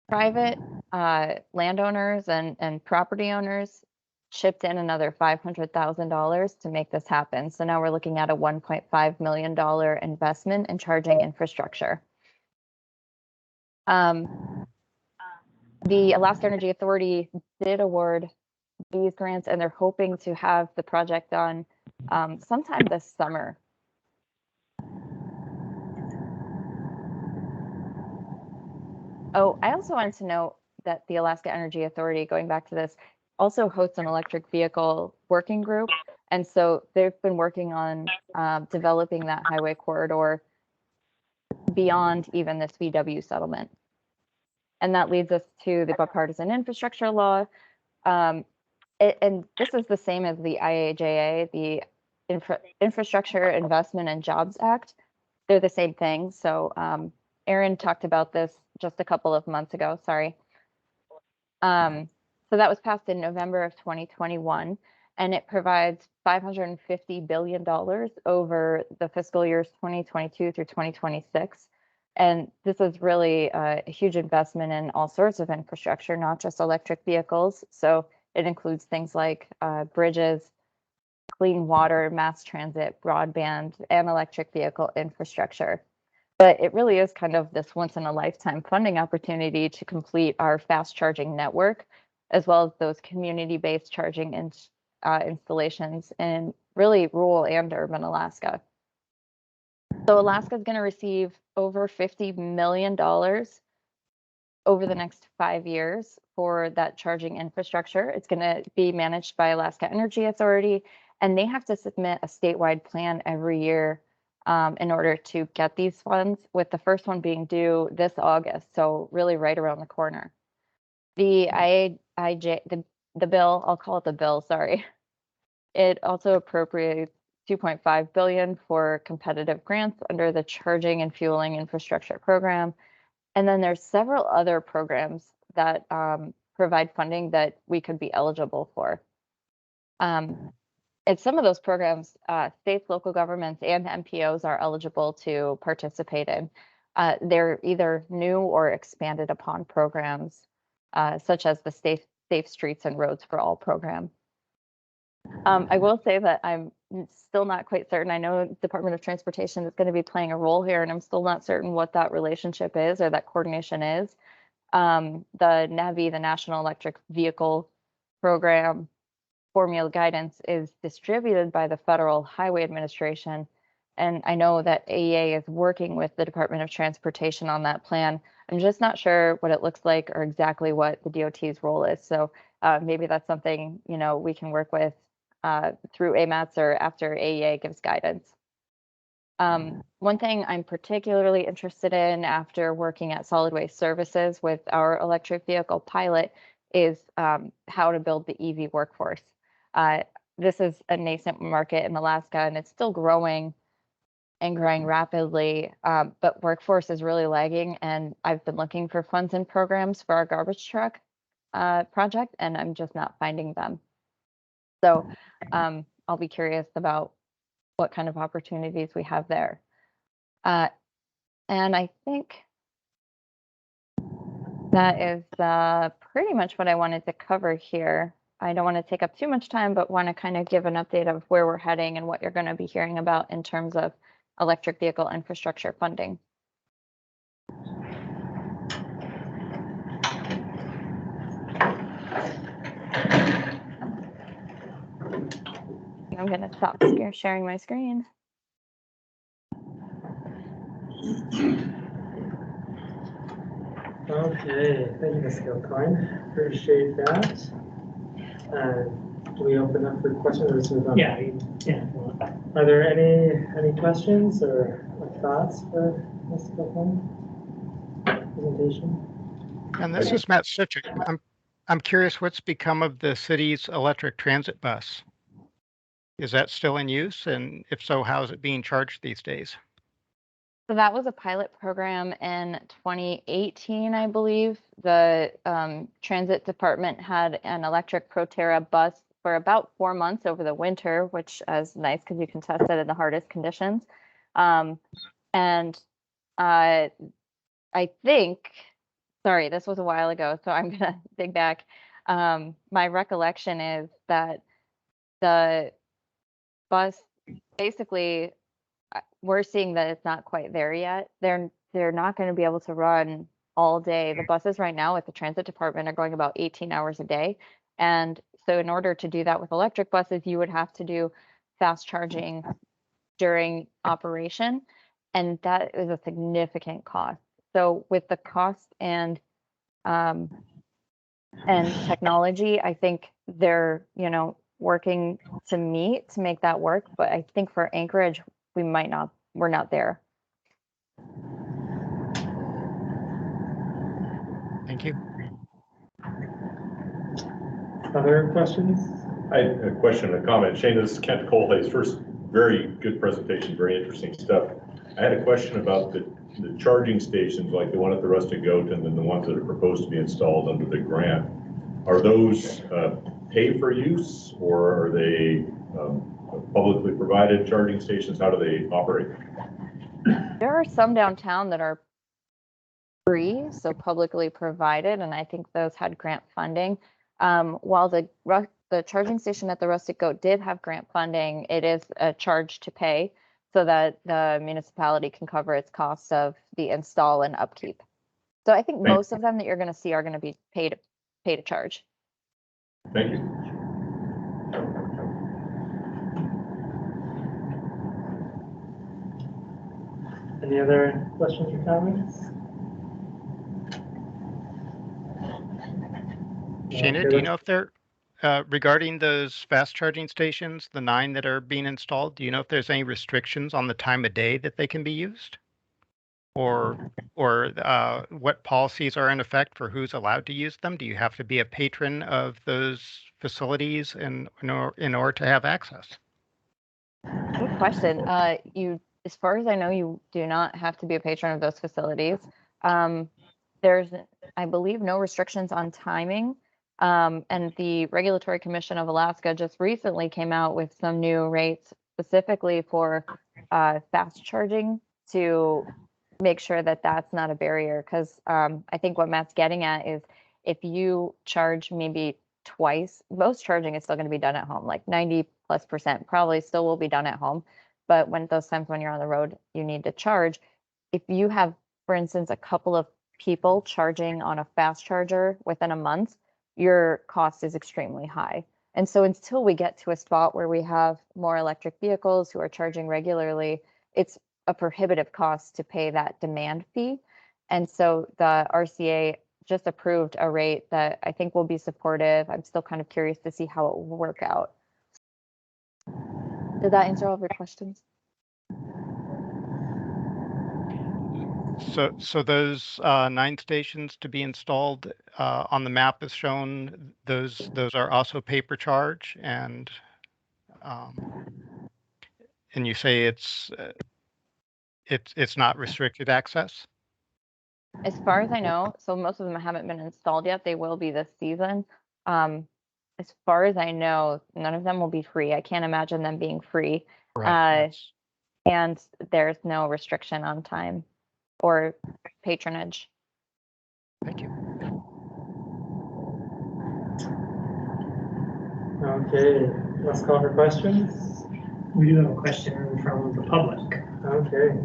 J: Private landowners and property owners chipped in another $500,000 to make this happen. So now we're looking at a $1.5 million investment in charging infrastructure. The Alaska Energy Authority did award these grants, and they're hoping to have the project done sometime this summer. Oh, I also wanted to note that the Alaska Energy Authority, going back to this, also hosts an electric vehicle working group. And so they've been working on developing that highway corridor beyond even this VW settlement. And that leads us to the Bipartisan Infrastructure Law. And this is the same as the IIJA, the Infrastructure Investment and Jobs Act. They're the same thing. So Aaron talked about this just a couple of months ago, sorry. So that was passed in November of 2021, and it provides $550 billion over the fiscal years 2022 through 2026. And this is really a huge investment in all sorts of infrastructure, not just electric vehicles. So it includes things like bridges, clean water, mass transit, broadband, and electric vehicle infrastructure. But it really is kind of this once in a lifetime funding opportunity to complete our fast charging network, as well as those community-based charging installations in really rural and urban Alaska. So Alaska is going to receive over $50 million over the next 5 years for that charging infrastructure. It's going to be managed by Alaska Energy Authority, and they have to submit a statewide plan every year in order to get these funds, with the first one being due this August, so really right around the corner. The the bill, I'll call it the bill, sorry. It also appropriates $2.5 billion for competitive grants under the Charging and Fueling Infrastructure Program. And then there's several other programs that provide funding that we could be eligible for. In some of those programs, states, local governments, and MPOs are eligible to participate in. They're either new or expanded upon programs, such as the Safe Streets and Roads for All program. I will say that I'm still not quite certain. I know Department of Transportation is going to be playing a role here, and I'm still not certain what that relationship is or that coordination is. The NEVI, the National Electric Vehicle Program, formula guidance is distributed by the Federal Highway Administration. And I know that AEA is working with the Department of Transportation on that plan. I'm just not sure what it looks like or exactly what the DOT's role is. So maybe that's something, you know, we can work with through AMATS or after AEA gives guidance. One thing I'm particularly interested in after working at Solid Waste Services with our electric vehicle pilot is how to build the EV workforce. This is a nascent market in Alaska, and it's still growing and growing rapidly, but workforce is really lagging, and I've been looking for funds and programs for our garbage truck project, and I'm just not finding them. So I'll be curious about what kind of opportunities we have there. And And I think that is pretty much what I wanted to cover here. I don't want to take up too much time, but want to kind of give an update of where we're heading and what you're going to be hearing about in terms of electric vehicle infrastructure funding. I'm going to stop sharing my screen.
A: Okay, thank you, Ms. Gilcoin. Appreciate that. Do we open up for questions or just move on?
B: Yeah.
A: Are there any questions or thoughts for Ms. Gilcoin presentation?
E: And this is Matt Citrick. I'm curious what's become of the city's electric transit bus. Is that still in use? And if so, how is it being charged these days?
J: So that was a pilot program in 2018, I believe. The transit department had an electric Proterra bus for about 4 months over the winter, which is nice because you can test it in the hardest conditions. And I think, sorry, this was a while ago, so I'm gonna dig back. My recollection is that the bus basically, we're seeing that it's not quite there yet. They're not going to be able to run all day. The buses right now at the transit department are going about 18 hours a day. And so in order to do that with electric buses, you would have to do fast charging during operation. And that is a significant cost. So with the cost and technology, I think they're, working to make that work. But I think for Anchorage, we're not there.
E: Thank you.
A: Other questions?
H: I had a question and a comment. Shane, this is Kent Colhay's first very good presentation, very interesting stuff. I had a question about the charging stations, like the one at the Rustic Goat and then the ones that are proposed to be installed under the grant. Are those pay for use, or are they publicly provided charging stations? How do they operate?
J: There are some downtown that are free, so publicly provided, and I think those had grant funding. While the charging station at the Rustic Goat did have grant funding, it is a charge to pay so that the municipality can cover its costs of the install and upkeep. So I think most of them that you're going to see are going to be pay to charge.
H: Thank you.
A: Any other questions or comments?
E: Shana, do you know if they're, regarding those fast charging stations, the 9 that are being installed, do you know if there's any restrictions on the time of day that they can be used? Or what policies are in effect for who's allowed to use them? Do you have to be a patron of those facilities in order to have access?
J: Good question. As far as I know, you do not have to be a patron of those facilities. There's, I believe, no restrictions on timing. And the Regulatory Commission of Alaska just recently came out with some new rates specifically for fast charging to make sure that that's not a barrier. Because I think what Matt's getting at is if you charge maybe twice, most charging is still going to be done at home, like 90+% probably still will be done at home. But when those times when you're on the road, you need to charge. If you have, for instance, a couple of people charging on a fast charger within a month, your cost is extremely high. And so until we get to a spot where we have more electric vehicles who are charging regularly, it's a prohibitive cost to pay that demand fee. And so the RCA just approved a rate that I think will be supportive. I'm still kind of curious to see how it will work out. Did that answer all of your questions?
E: So those 9 stations to be installed on the map is shown. Those are also pay per charge, and you say it's not restricted access.
J: As far as I know, so most of them haven't been installed yet. They will be this season. As far as I know, none of them will be free. I can't imagine them being free.
E: Right.
J: And there's no restriction on time. or patronage.
E: Thank you.
A: Okay, let's call for questions.
B: We do have a question from the public.
A: Okay.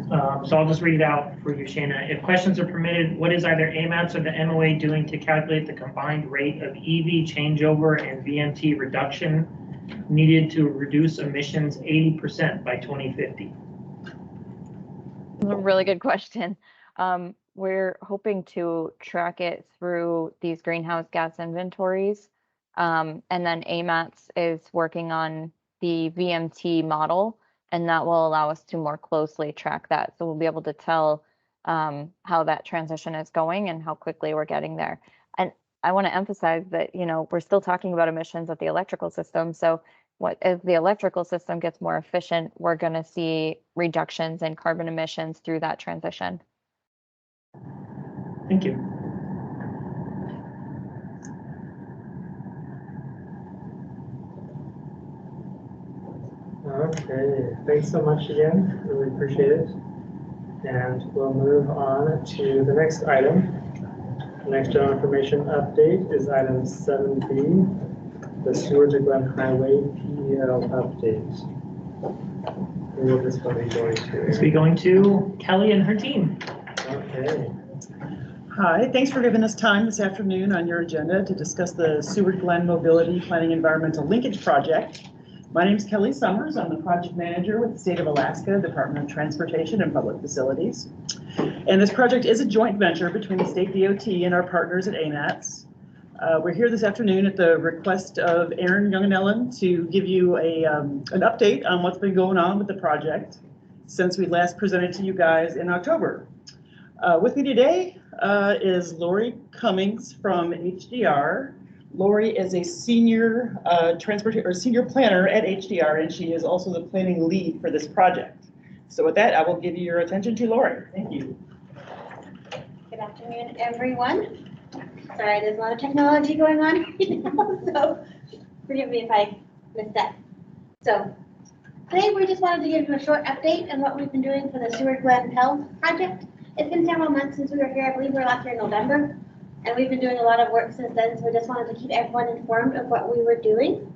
B: So I'll just read it out for you, Shana. If questions are permitted, what is either AMATS or the MOA doing to calculate the combined rate of EV changeover and VMT reduction needed to reduce emissions 80% by 2050?
J: A really good question. We're hoping to track it through these greenhouse gas inventories. And then AMATS is working on the VMT model, and that will allow us to more closely track that. So we'll be able to tell how that transition is going and how quickly we're getting there. And I want to emphasize that, you know, we're still talking about emissions of the electrical system. So as the electrical system gets more efficient, we're going to see reductions in carbon emissions through that transition.
B: Thank you.
A: Okay, thanks so much again. Really appreciate it. And we'll move on to the next item. The next general information update is item 7B, the Sewer to Glen Highway PEL update. Who will this one be going to?
B: This will be going to Kelly and her team.
A: Okay.
K: Hi, thanks for giving us time this afternoon on your agenda to discuss the Seward Glen Mobility Planning Environmental Linkage Project. My name is Kelly Summers. I'm the project manager with the State of Alaska Department of Transportation and Public Facilities. And this project is a joint venture between the state DOT and our partners at AMATS. We're here this afternoon at the request of Aaron Young and Ellen to give you an update on what's been going on with the project since we last presented to you guys in October. With me today is Lori Cummings from HDR. Lori is a senior senior planner at HDR, and she is also the planning lead for this project. So with that, I will give you your attention to Lori. Thank you.
L: Good afternoon, everyone. Sorry, there's a lot of technology going on right now, so forgive me if I missed that. So today we just wanted to give you a short update on what we've been doing for the Seward Glen PEL project. It's been several months since we were here. I believe we were last here in November, and we've been doing a lot of work since then, so we just wanted to keep everyone informed of what we were doing.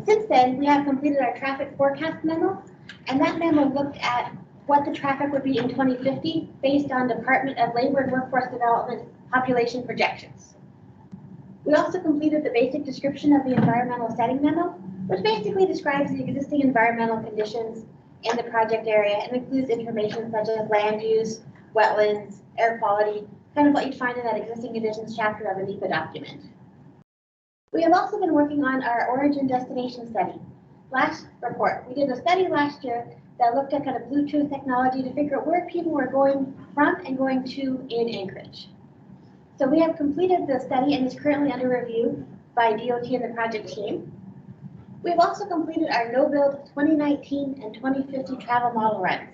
L: Since then, we have completed our traffic forecast memo, and that memo looked at what the traffic would be in 2050 based on Department of Labor and Workforce Development population projections. We also completed the basic description of the environmental setting memo, which basically describes the existing environmental conditions in the project area and includes information such as land use, wetlands, air quality, kind of what you'd find in that existing conditions chapter of a NEPA document. We have also been working on our origin destination study. Last report, we did a study last year that looked at kind of Bluetooth technology to figure out where people were going from and going to in Anchorage. So we have completed the study and is currently under review by DOT and the project team. We've also completed our no-build 2019 and 2050 travel model runs.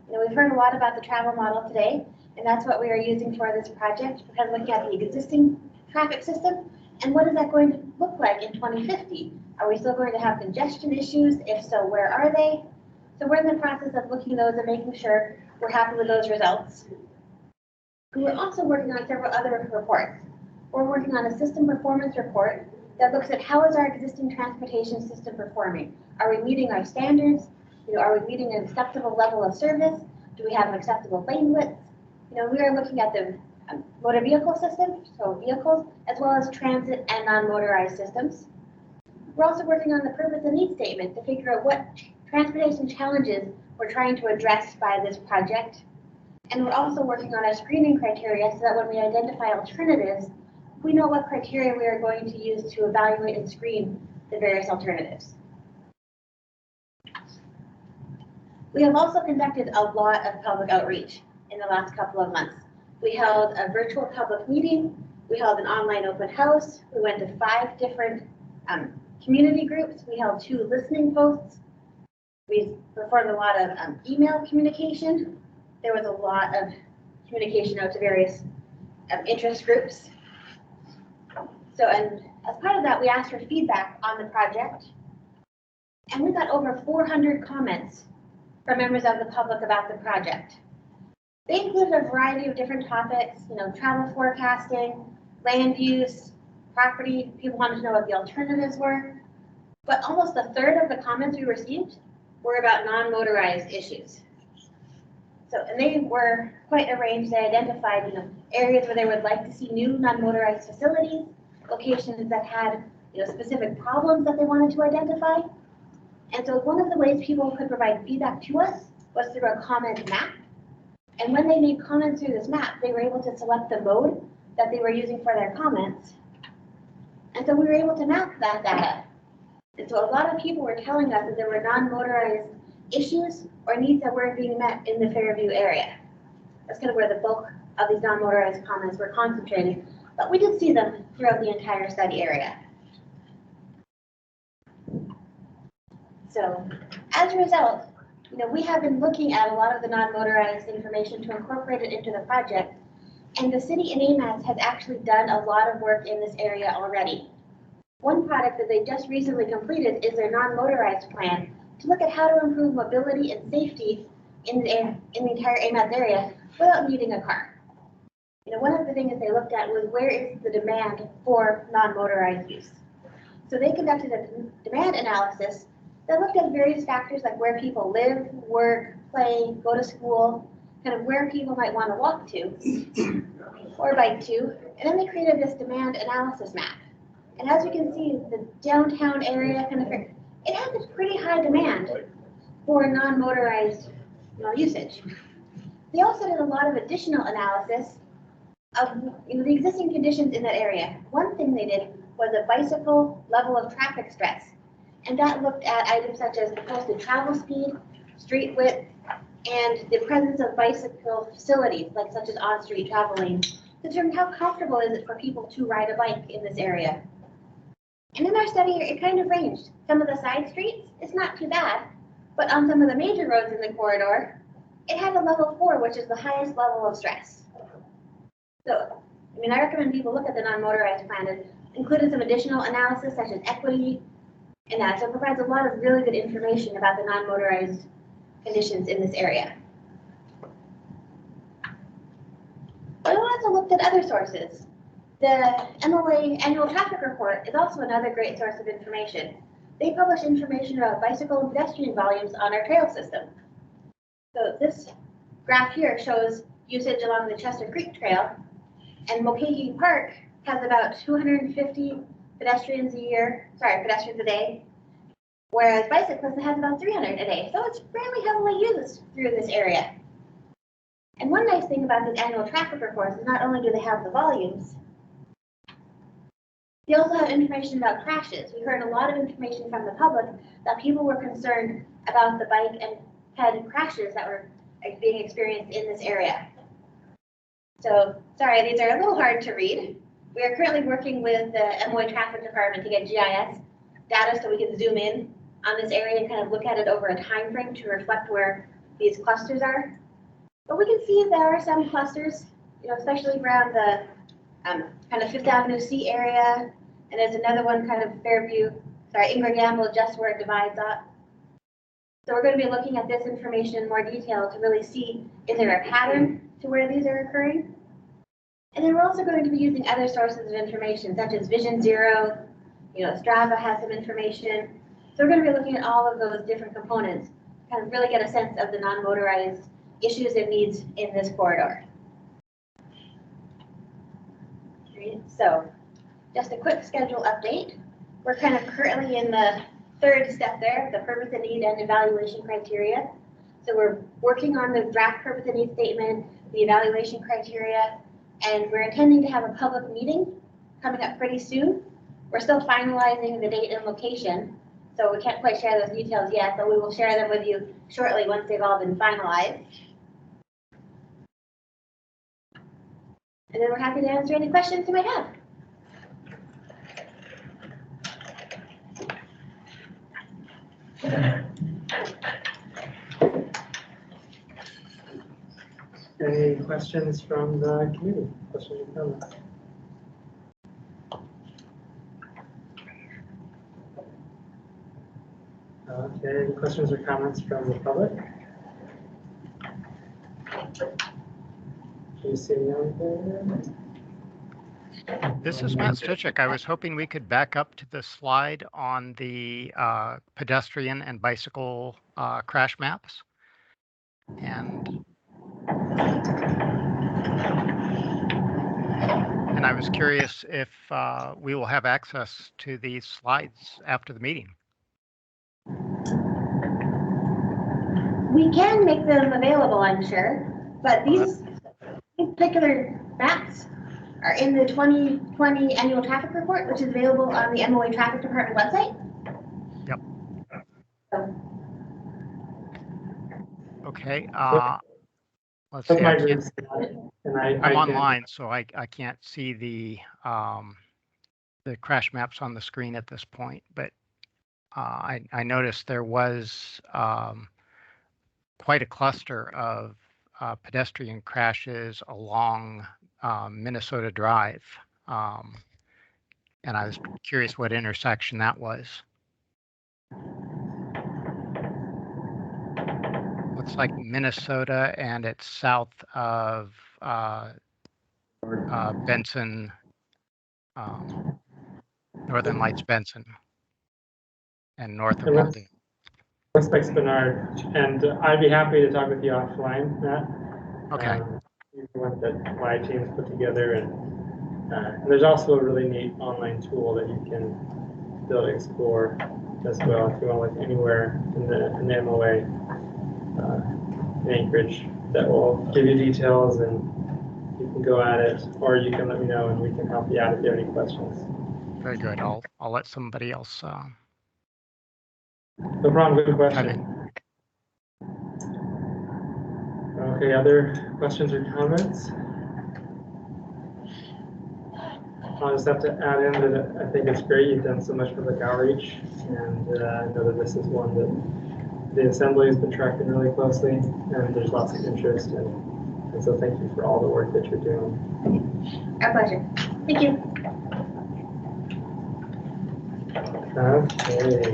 L: We've heard a lot about the travel model today, and that's what we are using for this project. We're kind of looking at the existing traffic system and what is that going to look like in 2050? Are we still going to have congestion issues? If so, where are they? So we're in the process of looking at those and making sure we're happy with those results. And we're also working on several other reports. We're working on a system performance report that looks at how is our existing transportation system performing? Are we meeting our standards? Are we meeting an acceptable level of service? Do we have an acceptable lane width? We are looking at the motor vehicle system, so vehicles, as well as transit and non-motorized systems. We're also working on the purpose and need statement to figure out what transportation challenges we're trying to address by this project. And we're also working on our screening criteria so that when we identify alternatives, we know what criteria we are going to use to evaluate and screen the various alternatives. We have also conducted a lot of public outreach in the last couple of months. We held a virtual public meeting. We held an online open house. We went to 5 different community groups. We held 2 listening posts. We performed a lot of email communication. There was a lot of communication out to various interest groups. So, and as part of that, we asked for feedback on the project. And we got over 400 comments from members of the public about the project. They included a variety of different topics, travel forecasting, land use, property. People wanted to know what the alternatives were. But almost a third of the comments we received were about non-motorized issues. So, and they were quite a range. They identified, areas where they would like to see new non-motorized facilities, locations that had, specific problems that they wanted to identify. And so one of the ways people could provide feedback to us was through a comment map. And when they made comments through this map, they were able to select the mode that they were using for their comments. And so we were able to map that data. And so a lot of people were telling us that there were non-motorized issues or needs that weren't being met in the Fairview area. That's kind of where the bulk of these non-motorized comments were concentrated, but we did see them throughout the entire study area. So as a result, we have been looking at a lot of the non-motorized information to incorporate it into the project, and the city and Aimats has actually done a lot of work in this area already. One product that they just recently completed is their non-motorized plan to look at how to improve mobility and safety in the entire Aimats area without needing a car. One of the things they looked at was where is the demand for non-motorized use. So they conducted a demand analysis that looked at various factors like where people live, work, play, go to school, kind of where people might want to walk to or bike to, and then they created this demand analysis map. And as you can see, the downtown area it has a pretty high demand for non-motorized usage. They also did a lot of additional analysis of the existing conditions in that area. One thing they did was a bicycle level of traffic stress. And that looked at items such as the posted travel speed, street width, and the presence of bicycle facilities, such as on-street travel lanes, to determine how comfortable is it for people to ride a bike in this area. And in our study, it kind of ranged. Some of the side streets, it's not too bad, but on some of the major roads in the corridor, it had a level 4, which is the highest level of stress. So, I recommend people look at the non-motorized plan. It included some additional analysis such as equity, and that, so it provides a lot of really good information about the non-motorized conditions in this area. But we also looked at other sources. The MOA Annual Traffic Report is also another great source of information. They publish information about bicycle and pedestrian volumes on our trail system. So this graph here shows usage along the Chester Creek Trail, and Mulcahy Park has about 250 pedestrians a day, whereas bicyclists has about 300 a day. So it's fairly heavily used through this area. And one nice thing about this annual traffic report is not only do they have the volumes, they also have information about crashes. We heard a lot of information from the public that people were concerned about the bike and ped crashes that were being experienced in this area. So, sorry, these are a little hard to read. We are currently working with the MOA Traffic Department to get GIS data so we can zoom in on this area and kind of look at it over a time frame to reflect where these clusters are. But we can see there are some clusters, especially around the kind of Fifth Avenue C area, and there's another one kind of Ingram Gamble, just where it divides up. So we're going to be looking at this information in more detail to really see, is there a pattern to where these are occurring? And then we're also going to be using other sources of information, such as Vision Zero, Strava has some information. So we're going to be looking at all of those different components, kind of really get a sense of the non-motorized issues and needs in this corridor. Okay, so just a quick schedule update. We're kind of currently in the third step there, the purpose and need and evaluation criteria. So we're working on the draft purpose and need statement, the evaluation criteria, and we're intending to have a public meeting coming up pretty soon. We're still finalizing the date and location, so we can't quite share those details yet, but we will share them with you shortly once they've all been finalized. And then we're happy to answer any questions you might have.
A: Any questions from the committee? Questions or comments? Okay, any questions or comments from the public? Do you see me on
E: This is Matt Stichik. I was hoping we could back up to the slide on the pedestrian and bicycle crash maps. And I was curious if we will have access to these slides after the meeting.
L: We can make them available, I'm sure, but these particular maps are in the 2020 annual traffic report, which is available on the MOA Traffic Department website.
E: Yep.
L: So,
E: Okay. Let's
A: That's
E: see.
A: my group, and
E: I'm
A: can-
E: online, so I can't see the crash maps on the screen at this point. But I noticed there was quite a cluster of pedestrian crashes along Minnesota Drive. And I was curious what intersection that was. Looks like Minnesota, and it's south of Benson, Northern Lights Benson, and north of Walden.
A: Respects Bernard, and I'd be happy to talk with you offline, Matt.
E: Okay.
A: You can want that my team's put together, and there's also a really neat online tool that you can build explore as well if you want to look anywhere in the MOA in Anchorage that will give you details, and you can go at it, or you can let me know and we can help you out if you have any questions.
E: Very good. I'll let somebody else.
A: No problem. Good question. Okay, other questions or comments? I'll just have to add in that I think it's great you've done so much public outreach, and I know that this is one that the Assembly has been tracking really closely, and there's lots of interest, and so thank you for all the work that you're doing.
L: our pleasure. Thank you.
A: Okay.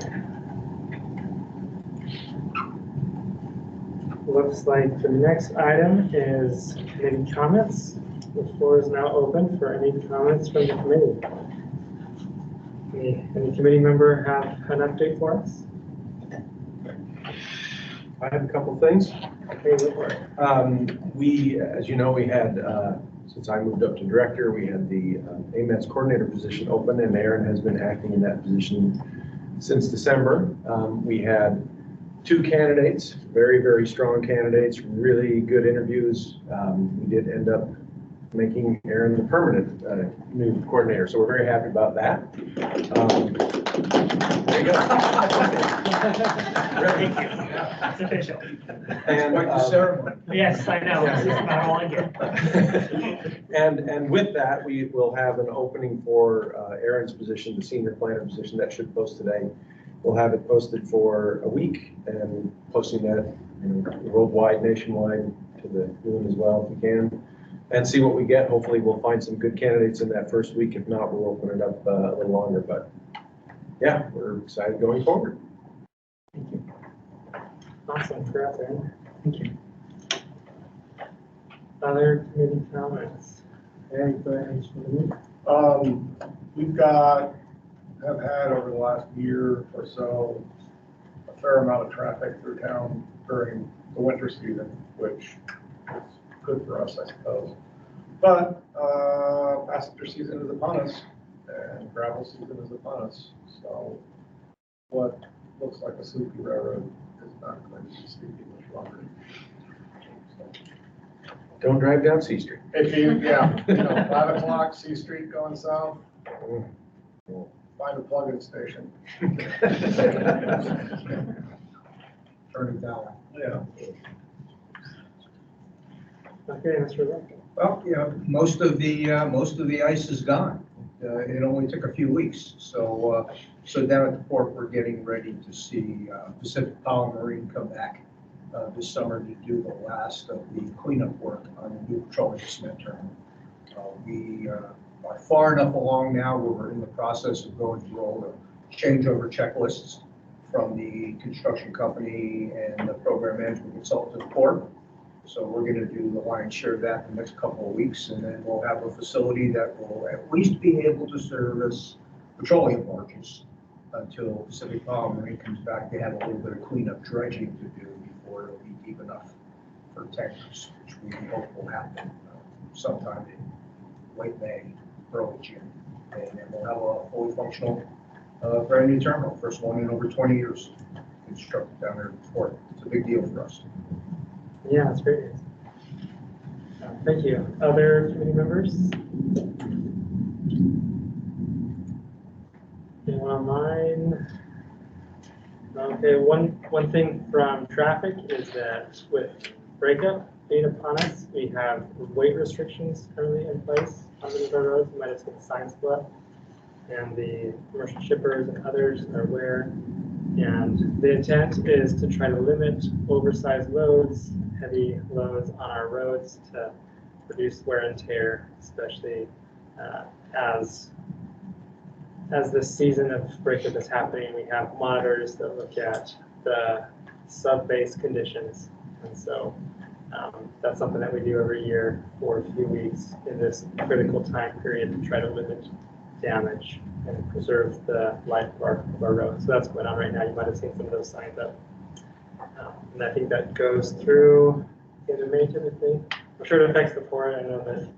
A: Looks like the next item is committee comments. The floor is now open for any comments from the committee. Any committee member have an update for us?
M: I have a couple things.
A: Okay, go for it.
M: We, as you know, we had, since I moved up to director, we had the AMATS coordinator position open, and Aaron has been acting in that position since December. We had 2 candidates, very, very strong candidates, really good interviews. We did end up making Aaron the permanent new coordinator, so we're very happy about that. There you go.
B: Thank you. It's official.
M: And
F: Quite the ceremony.
B: Yes, I know. This is about all I get.
M: And with that, we will have an opening for Aaron's position, the senior planner position, that should post today. We'll have it posted for a week and posting that worldwide, nationwide to the room as well if we can, and see what we get. Hopefully we'll find some good candidates in that first week. If not, we'll open it up a little longer, but yeah, we're excited going forward.
A: Thank you. Awesome, congrats, Aaron. Thank you. Other committee comments? Aaron, go ahead.
D: We've have had over the last year or so a fair amount of traffic through town during the winter season, which is good for us, I suppose. But passenger season is upon us, and gravel season is upon us. So what looks like a sleepy railroad is not going to be sleepy much longer. So,
M: Don't drive down C Street.
D: if you, 5 o'clock, C Street going south, find a plug-in station. Turn it down. Yeah.
A: Okay, Mr. Rebecca.
F: Well, most of the ice is gone. It only took a few weeks. So down at the port, we're getting ready to see Pacific Power Marine come back this summer to do the last of the cleanup work on the new petroleum cement terminal. We are far enough along now where we're in the process of going through all the changeover checklists from the construction company and the program management consultant at the port. So we're going to do the lion's share of that in the next couple of weeks, and then we'll have a facility that will at least be able to service petroleum barges until Pacific Power Marine comes back. They have a little bit of cleanup dredging to do before it'll be deep enough for tankers, which we hope will happen sometime in late May, early June. And then we'll have a fully functional brand new terminal, first one in over 20 years constructed down there in the port. It's a big deal for us.
A: Yeah, that's great news. Thank you. Other committee members? Anyone online? Okay, one thing from traffic is that with breakup being upon us, we have weight restrictions currently in place on many of our roads. You might have seen the signs go up, and the commercial shippers and others are aware. And the intent is to try to limit oversized loads, heavy loads on our roads to reduce wear and tear, especially as this season of breakup is happening. We have monitors that look at the sub-base conditions. And so that's something that we do every year for a few weeks in this critical time period to try to limit damage and preserve the life of our roads. So that's going on right now. You might have seen some of those signs up. And I think that goes through into May typically. I'm sure it affects the port. I know that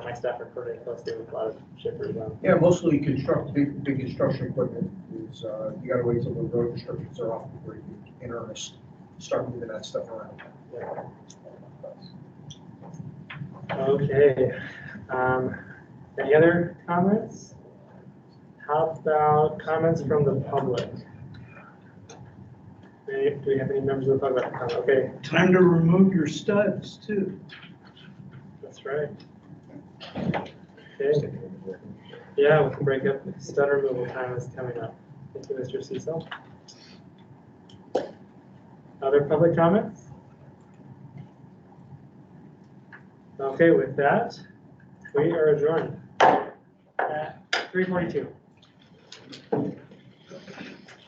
A: my staff are coordinating closely with a lot of shippers.
F: Yeah, mostly big construction equipment is, you gotta wait till the road restrictions are off before you in earnest start moving that stuff around.
A: Yeah. Okay. Any other comments? How about comments from the public? Do we have any members of the public that comment? Okay,
N: Time to remove your studs too.
A: that's right. Okay. Yeah, with the breakup, stud removal time is coming up. Thank you, Mr. Cecil. Other public comments? Okay, with that, we are adjourned at 3:42.